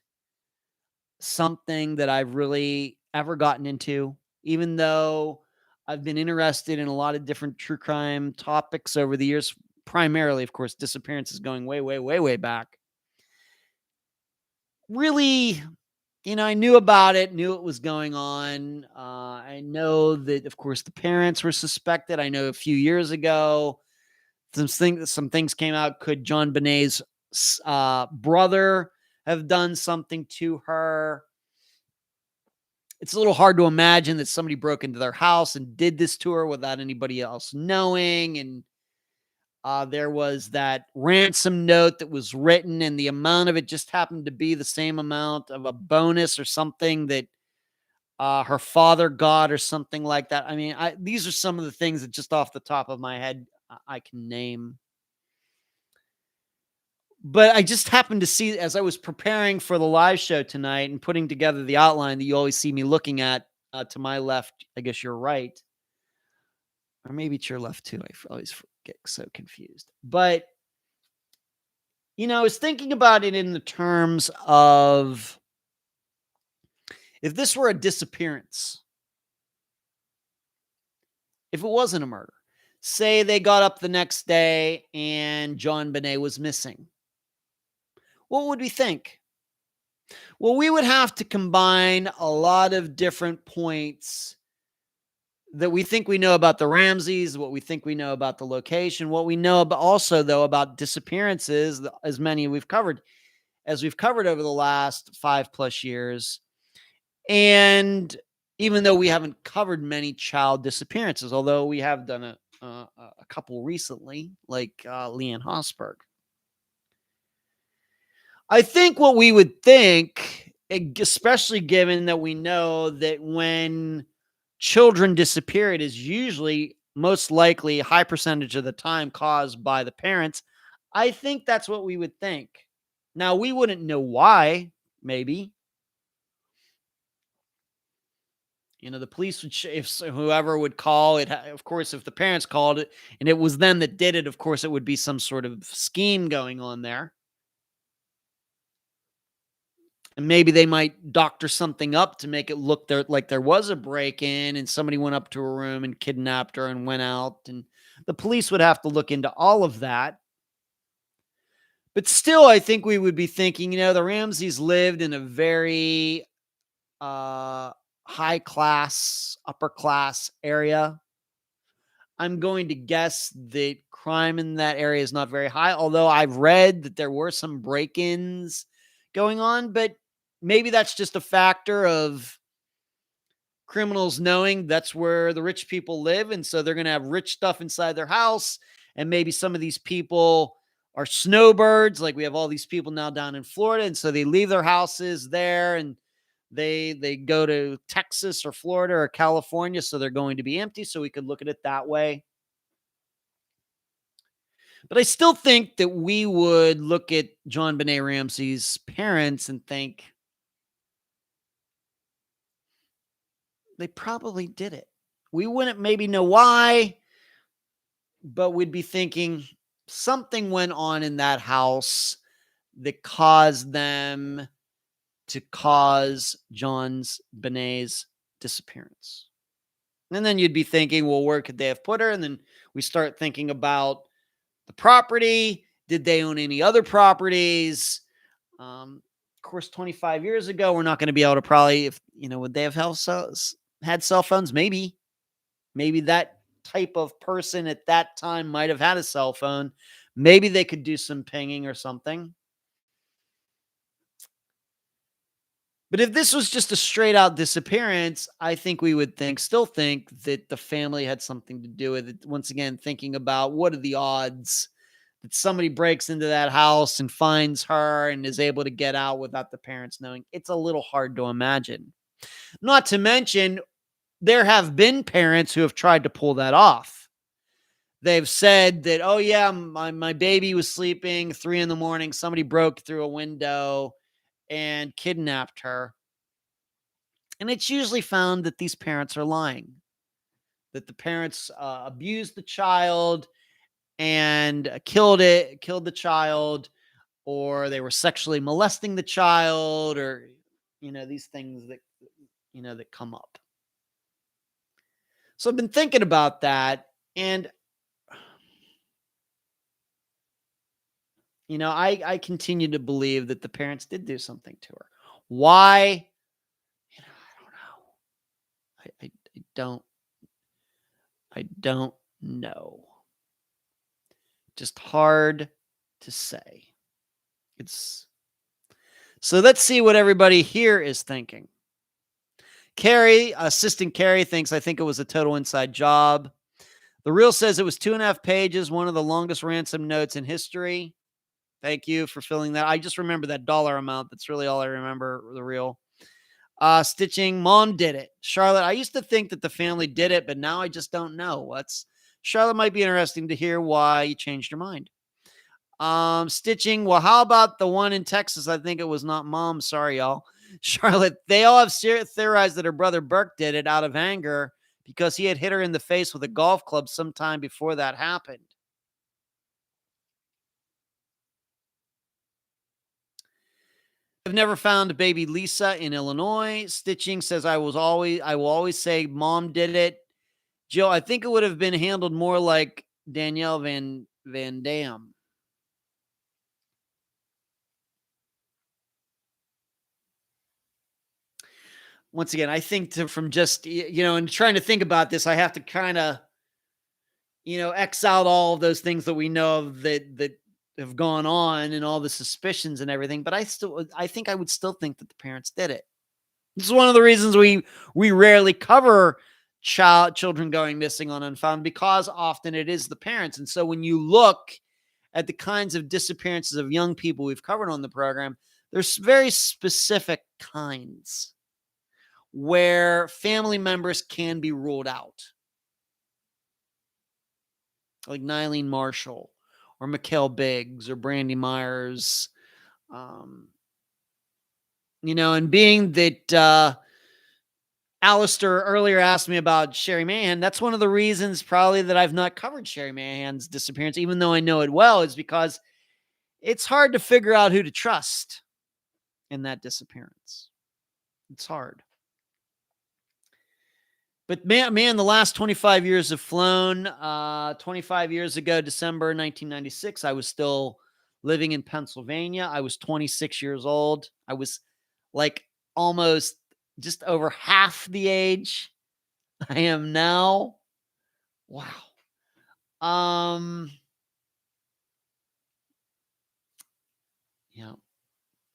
something that I've really ever gotten into, even though I've been interested in a lot of different true crime topics over the years. Primarily, of course, disappearances going way, way, way, way back. Really, I knew about it, knew it was going on. I know that, of course, the parents were suspected. I know a few years ago, some things came out. Could JonBenet's brother have done something to her? It's a little hard to imagine that somebody broke into their house and did this to her without anybody else knowing. And there was that ransom note that was written, and the amount of it just happened to be the same amount of a bonus or something that her father got or something like that. I mean, these are some of the things that just off the top of my head I can name. But I just happened to see, as I was preparing for the live show tonight and putting together the outline that you always see me looking at, to my left, I guess you're right. Or maybe it's your left too. I always get so confused. But, I was thinking about it in the terms of, if this were a disappearance, if it wasn't a murder, say they got up the next day and JonBenet was missing, what would we think? Well, we would have to combine a lot of different points that we think we know about the Ramseys, what we think we know about the location, what we know about also, though, about disappearances, as many we've covered over the last 5+ years. And even though we haven't covered many child disappearances, although we have done a couple recently, like Leanne Hosberg. I think what we would think, especially given that we know that when children disappear, it is usually most likely a high percentage of the time caused by the parents. I think that's what we would think. Now, we wouldn't know why, maybe. The police would, if whoever would call it, of course, if the parents called it and it was them that did it, of course, it would be some sort of scheme going on there. And maybe they might doctor something up to make it look like there was a break-in and somebody went up to her room and kidnapped her and went out. And the police would have to look into all of that. But still, I think we would be thinking, the Ramseys lived in a very high class, upper class area. I'm going to guess that crime in that area is not very high, although I've read that there were some break-ins going on, but maybe that's just a factor of criminals knowing that's where the rich people live. And so they're going to have rich stuff inside their house. And maybe some of these people are snowbirds. Like we have all these people now down in Florida. And so they leave their houses there and they go to Texas or Florida or California. So they're going to be empty. So we could look at it that way. But I still think that we would look at John Benet Ramsey's parents and think they probably did it. We wouldn't maybe know why, but we'd be thinking something went on in that house that caused them to cause John's Benet's disappearance. And then you'd be thinking, well, where could they have put her? And then we start thinking about the property. Did they own any other properties? Of course, 25 years ago, we're not going to be able to probably, would they have had cell phones? Maybe that type of person at that time might have had a cell phone. Maybe they could do some pinging or something. But if this was just a straight out disappearance, I think we would still think that the family had something to do with it. Once again, thinking about what are the odds that somebody breaks into that house and finds her and is able to get out without the parents knowing. It's a little hard to imagine. Not to mention, there have been parents who have tried to pull that off. They've said that, oh yeah, my baby was sleeping 3 a.m. Somebody broke through a window and kidnapped her. And it's usually found that these parents are lying, that the parents abused the child and killed the child, or they were sexually molesting the child, or, these things that, that come up. So I've been thinking about that, and, I continue to believe that the parents did do something to her. Why? I don't know. I don't know. Just hard to say. So let's see what everybody here is thinking. Carrie, Assistant Carrie, thinks, I think it was a total inside job. The Real says it was 2.5 pages, one of the longest ransom notes in history. Thank you for filling that. I just remember that dollar amount. That's really all I remember, The Real. Stitching, Mom did it. Charlotte, I used to think that the family did it, but now I just don't know. Charlotte, might be interesting to hear why you changed your mind. Stitching, well, how about the one in Texas? I think it was not Mom. Sorry, y'all. Charlotte, they all have theorized that her brother Burke did it out of anger because he had hit her in the face with a golf club sometime before that happened. I've never found baby Lisa in Illinois. Stitching says, I will always say Mom did it. Jill, I think it would have been handled more like Danielle Van Dam. Once again, I think from just, and trying to think about this, I have to kind of, X out all of those things that we know of that have gone on and all the suspicions and everything. But I think I would still think that the parents did it. This is one of the reasons we rarely cover children going missing on Unfound, because often it is the parents. And so when you look at the kinds of disappearances of young people we've covered on the program, there's very specific kinds where family members can be ruled out, like Nylene Marshall or Mikhail Biggs or Brandy Myers. And being that Alistair earlier asked me about Sherry Mahan, that's one of the reasons probably that I've not covered Sherry Mahan's disappearance, even though I know it well, is because it's hard to figure out who to trust in that disappearance. It's hard. But man, the last 25 years have flown. 25 years ago, December 1996, I was still living in Pennsylvania. I was 26 years old. I was like almost just over half the age I am now. Wow. Yeah.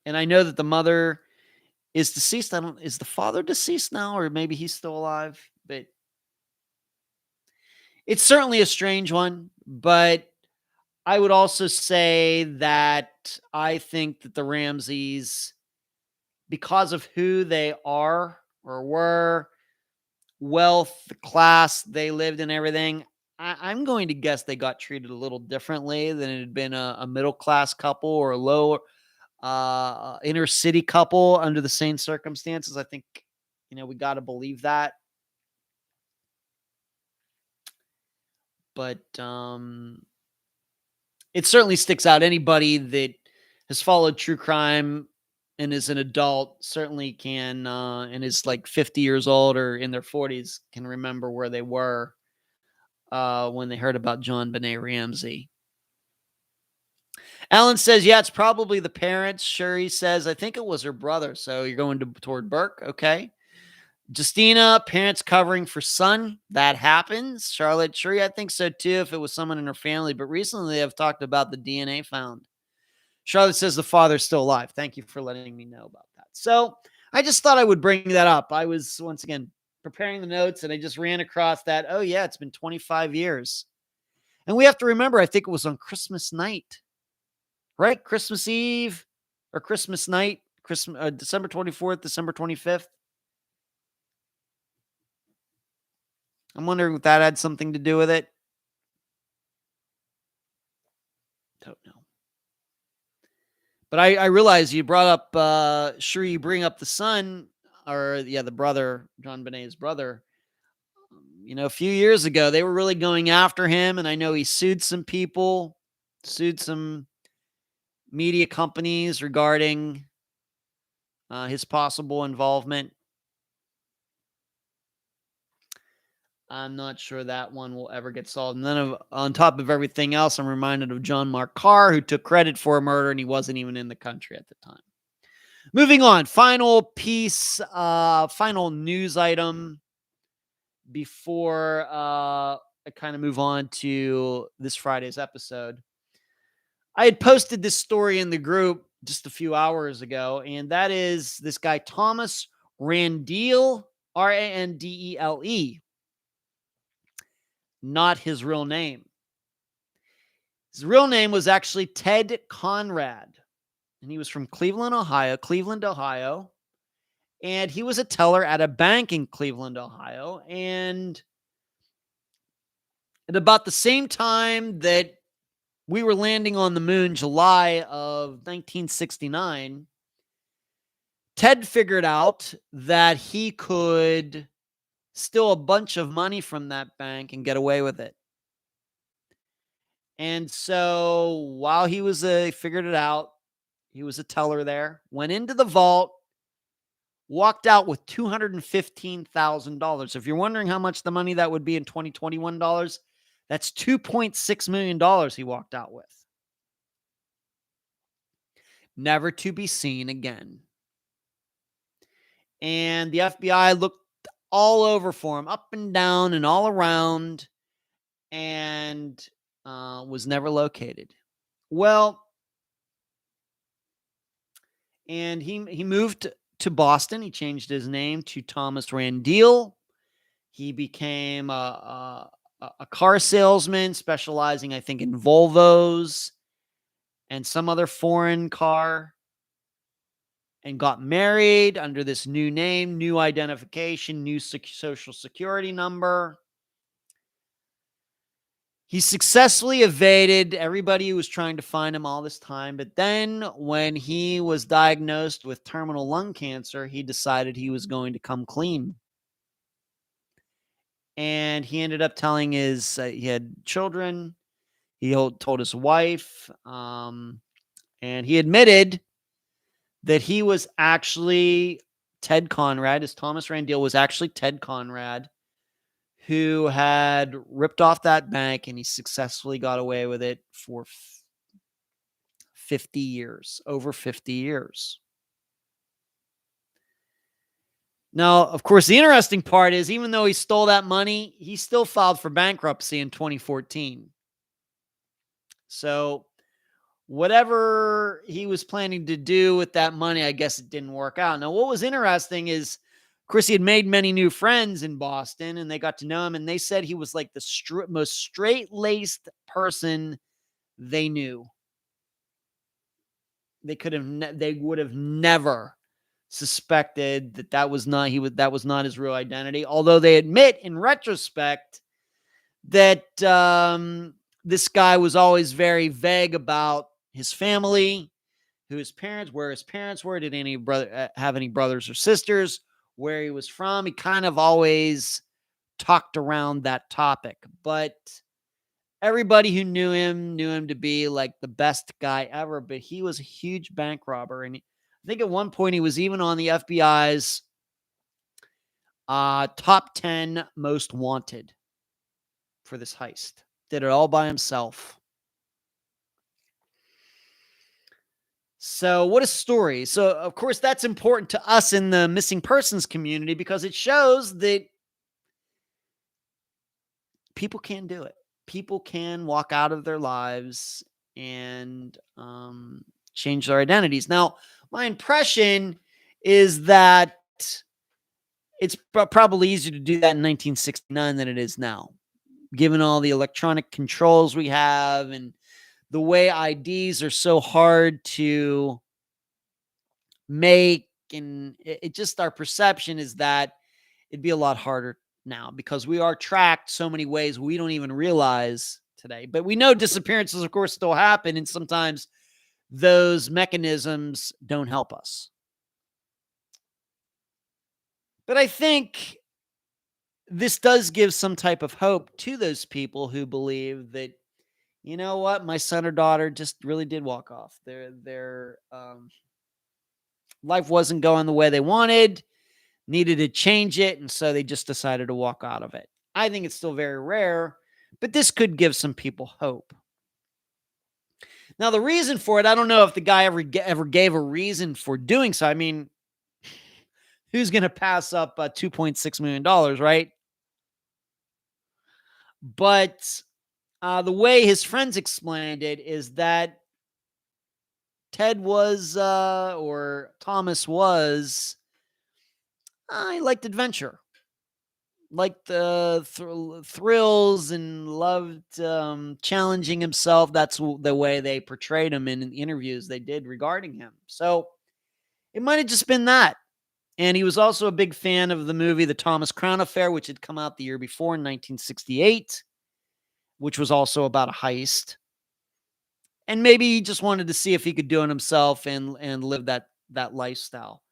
And I know that the mother is deceased. Is the father deceased now, or maybe he's still alive? But it's certainly a strange one. But I would also say that I think that the Ramseys, because of who they are or were, wealth, the class they lived in, everything, I'm going to guess they got treated a little differently than it had been a middle class couple or a lower inner city couple under the same circumstances. I think, we got to believe that. But it certainly sticks out. Anybody that has followed true crime and is an adult certainly can, and is like 50 years old or in their 40s, can remember where they were when they heard about JonBenet Ramsey. Alan says, yeah, it's probably the parents. Sherry says, I think it was her brother. So you're going toward Burke. Okay. Justina, parents covering for son. That happens. Charlotte, sure, I think so too, if it was someone in her family. But recently they've talked about the DNA found. Charlotte says the father's still alive. Thank you for letting me know about that. So I just thought I would bring that up. I was, once again, preparing the notes and I just ran across that. Oh, yeah, it's been 25 years. And we have to remember, I think it was on Christmas night, right? Christmas Eve or Christmas night, December 24th, December 25th. I'm wondering if that had something to do with it. Don't know. But I realize you brought up, sure, you bring up the son, or the brother, JonBenet's brother. A few years ago, they were really going after him, and I know he sued some people, sued some media companies regarding his possible involvement. I'm not sure that one will ever get solved. And then on top of everything else, I'm reminded of John Mark Carr, who took credit for a murder, and he wasn't even in the country at the time. Moving on, final piece, final news item before I kind of move on to this Friday's episode. I had posted this story in the group just a few hours ago, and that is this guy, Thomas Randele, Randele. Not his real name. His real name was actually Ted Conrad, and he was from Cleveland, Ohio. And he was a teller at a bank in Cleveland, Ohio. And at about the same time that we were landing on the moon, July of 1969, Ted figured out that he could steal a bunch of money from that bank and get away with it. And so while he was figured it out, he was a teller there, went into the vault, walked out with $215,000. If you're wondering how much the money that would be in 2021 dollars, that's $2.6 million he walked out with. Never to be seen again. And the FBI looked all over for him, up and down and all around, and was never located. Well, and he moved to Boston. He changed his name to Thomas Randall. He became a car salesman, specializing, I think, in Volvos and some other foreign car, and got married under this new name, new identification, new social security number. He successfully evaded everybody who was trying to find him all this time. But then when he was diagnosed with terminal lung cancer, he decided he was going to come clean. And he ended up telling he had children. He told his wife, and he admitted that he was actually Ted Conrad. His Thomas Randall was actually Ted Conrad, who had ripped off that bank, and he successfully got away with it for 50 years, over 50 years. Now, of course, the interesting part is, even though he stole that money, he still filed for bankruptcy in 2014. So whatever he was planning to do with that money, I guess it didn't work out. Now, what was interesting is, of course, he had made many new friends in Boston, and they got to know him, and they said he was like the most straight-laced person they knew. They would have never suspected that was not his real identity. Although they admit in retrospect that this guy was always very vague about his family, where his parents were, did any brother have any brothers or sisters, where he was from. He kind of always talked around that topic, but everybody who knew him to be like the best guy ever. But he was a huge bank robber, and I think at one point he was even on the FBI's top 10 most wanted for this heist. Did it all by himself. So what a story. So, of course, that's important to us in the missing persons community, because it shows that people can do it. People can walk out of their lives and change their identities. Now, my impression is that it's probably easier to do that in 1969 than it is now, given all the electronic controls we have and the way IDs are so hard to make. And it just, our perception is that it'd be a lot harder now, because we are tracked so many ways we don't even realize today. But we know disappearances, of course, still happen, and sometimes those mechanisms don't help us. But I think this does give some type of hope to those people who believe that, you know what, my son or daughter just really did walk off. Their life wasn't going the way they wanted, needed to change it, and so they just decided to walk out of it. I think it's still very rare, but this could give some people hope. Now, the reason for it, I don't know if the guy ever gave a reason for doing so. I mean, who's going to pass up $2.6 million, right? But the way his friends explained it is that Ted was, or Thomas was, he liked adventure, liked the thrills, and loved challenging himself. That's the way they portrayed him in the interviews they did regarding him. So it might have just been that. And he was also a big fan of the movie The Thomas Crown Affair, which had come out the year before in 1968, which was also about a heist. And maybe he just wanted to see if he could do it himself and live that lifestyle.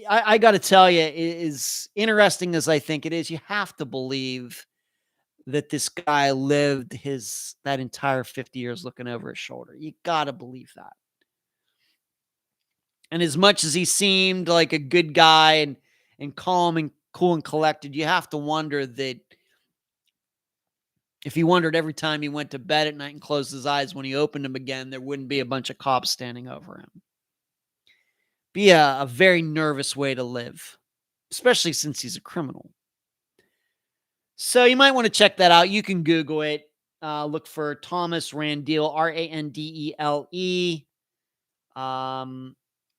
I got to tell you, as interesting as I think it is, you have to believe that this guy lived that entire 50 years looking over his shoulder. You got to believe that. And as much as he seemed like a good guy and calm and cool and collected, you have to wonder that if he wondered every time he went to bed at night and closed his eyes, when he opened them again, there wouldn't be a bunch of cops standing over him. Be a very nervous way to live, especially since he's a criminal. So you might want to check that out. You can Google it. Look for Thomas Randall, Randele.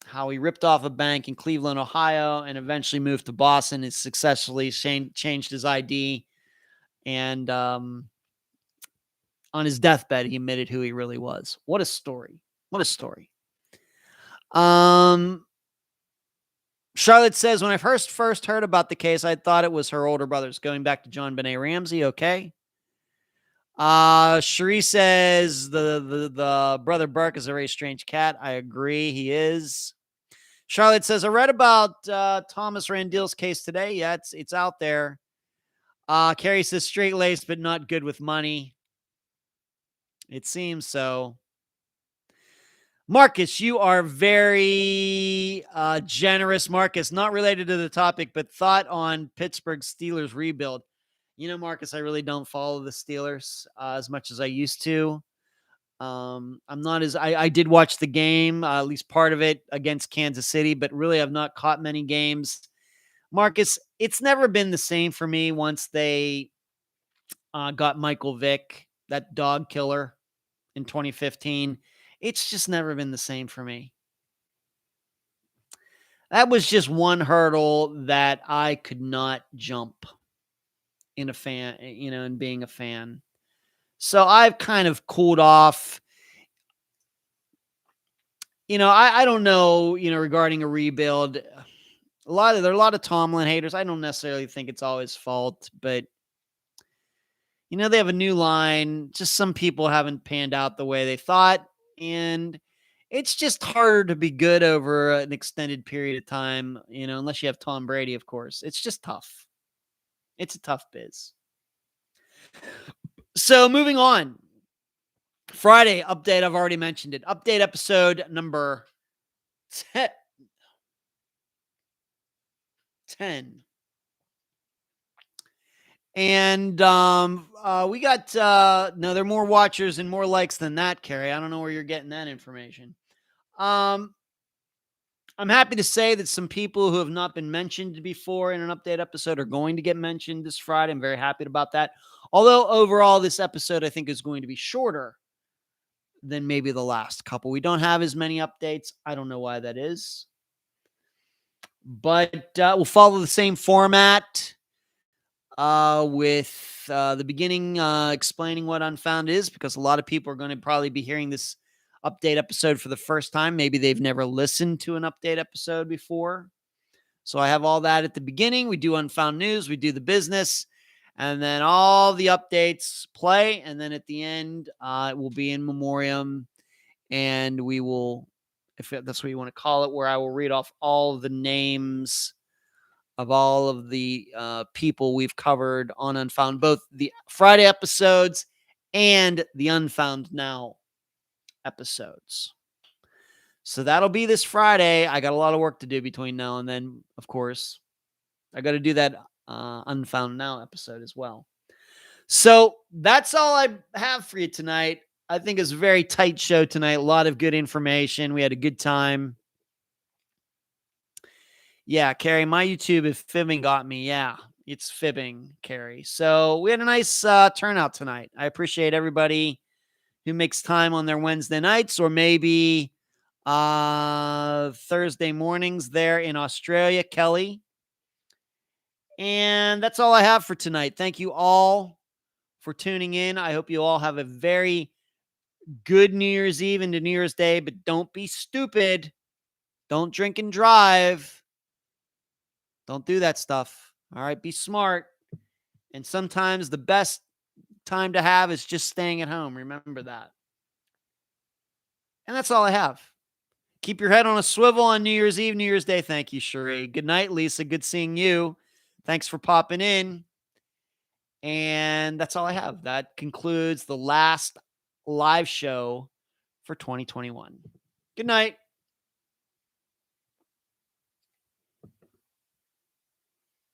how he ripped off a bank in Cleveland, Ohio, and eventually moved to Boston and successfully changed his ID. And on his deathbed, he admitted who he really was. What a story. What a story. Charlotte says, when I first heard about the case, I thought it was her older brothers. Going back to John Benet Ramsey. Okay. Cherie says the brother Burke is a very strange cat. I agree. He is. Charlotte says, I read about Thomas Randill's case today. Yeah, it's out there. Carrie says, straight-laced, but not good with money. It seems so. Marcus, you are very generous. Marcus, not related to the topic, but thought on Pittsburgh Steelers rebuild. You know, Marcus, I really don't follow the Steelers as much as I used to. I'm not as I did watch the game, at least part of it against Kansas City, but really I've not caught many games. Marcus, it's never been the same for me once they got Michael Vick, that dog killer in 2015. It's just never been the same for me. That was just one hurdle that I could not jump in in being a fan. So I've kind of cooled off. I don't know, regarding a rebuild. There are a lot of Tomlin haters. I don't necessarily think it's all his fault, but they have a new line. Just some people haven't panned out the way they thought, and it's just harder to be good over an extended period of time, unless you have Tom Brady, of course. It's just tough. It's a tough biz. So moving on. Friday update, I've already mentioned it. Update episode number 10. And we got no, there are more watchers and more likes than that, Carrie. I don't know where you're getting that information. I'm happy to say that some people who have not been mentioned before in an update episode are going to get mentioned this Friday. I'm very happy about that. Although overall, this episode I think is going to be shorter than maybe the last couple. We don't have as many updates. I don't know why that is. But we'll follow the same format with the beginning explaining what Unfound is, because a lot of people are going to probably be hearing this update episode for the first time. Maybe they've never listened to an update episode before. So I have all that at the beginning. We do Unfound News. We do the business. And then all the updates play. And then at the end, it will be in memoriam. And we will, if that's what you want to call it, where I will read off all of the names of all of the people we've covered on Unfound, both the Friday episodes and the Unfound Now episodes. So that'll be this Friday. I got a lot of work to do between now and then, of course. I got to do that Unfound Now episode as well. So that's all I have for you tonight. I think it's a very tight show tonight. A lot of good information. We had a good time. Yeah, Carrie, my YouTube, if fibbing got me, yeah, it's fibbing, Carrie. So we had a nice turnout tonight. I appreciate everybody who makes time on their Wednesday nights or maybe Thursday mornings there in Australia, Kelly. And that's all I have for tonight. Thank you all for tuning in. I hope you all have a very good New Year's Eve into New Year's Day, but don't be stupid. Don't drink and drive. Don't do that stuff. All right, be smart. And sometimes the best time to have is just staying at home. Remember that. And that's all I have. Keep your head on a swivel on New Year's Eve, New Year's Day. Thank you, Cherie. Good night, Lisa. Good seeing you. Thanks for popping in. And that's all I have. That concludes the last live show for 2021. Good night.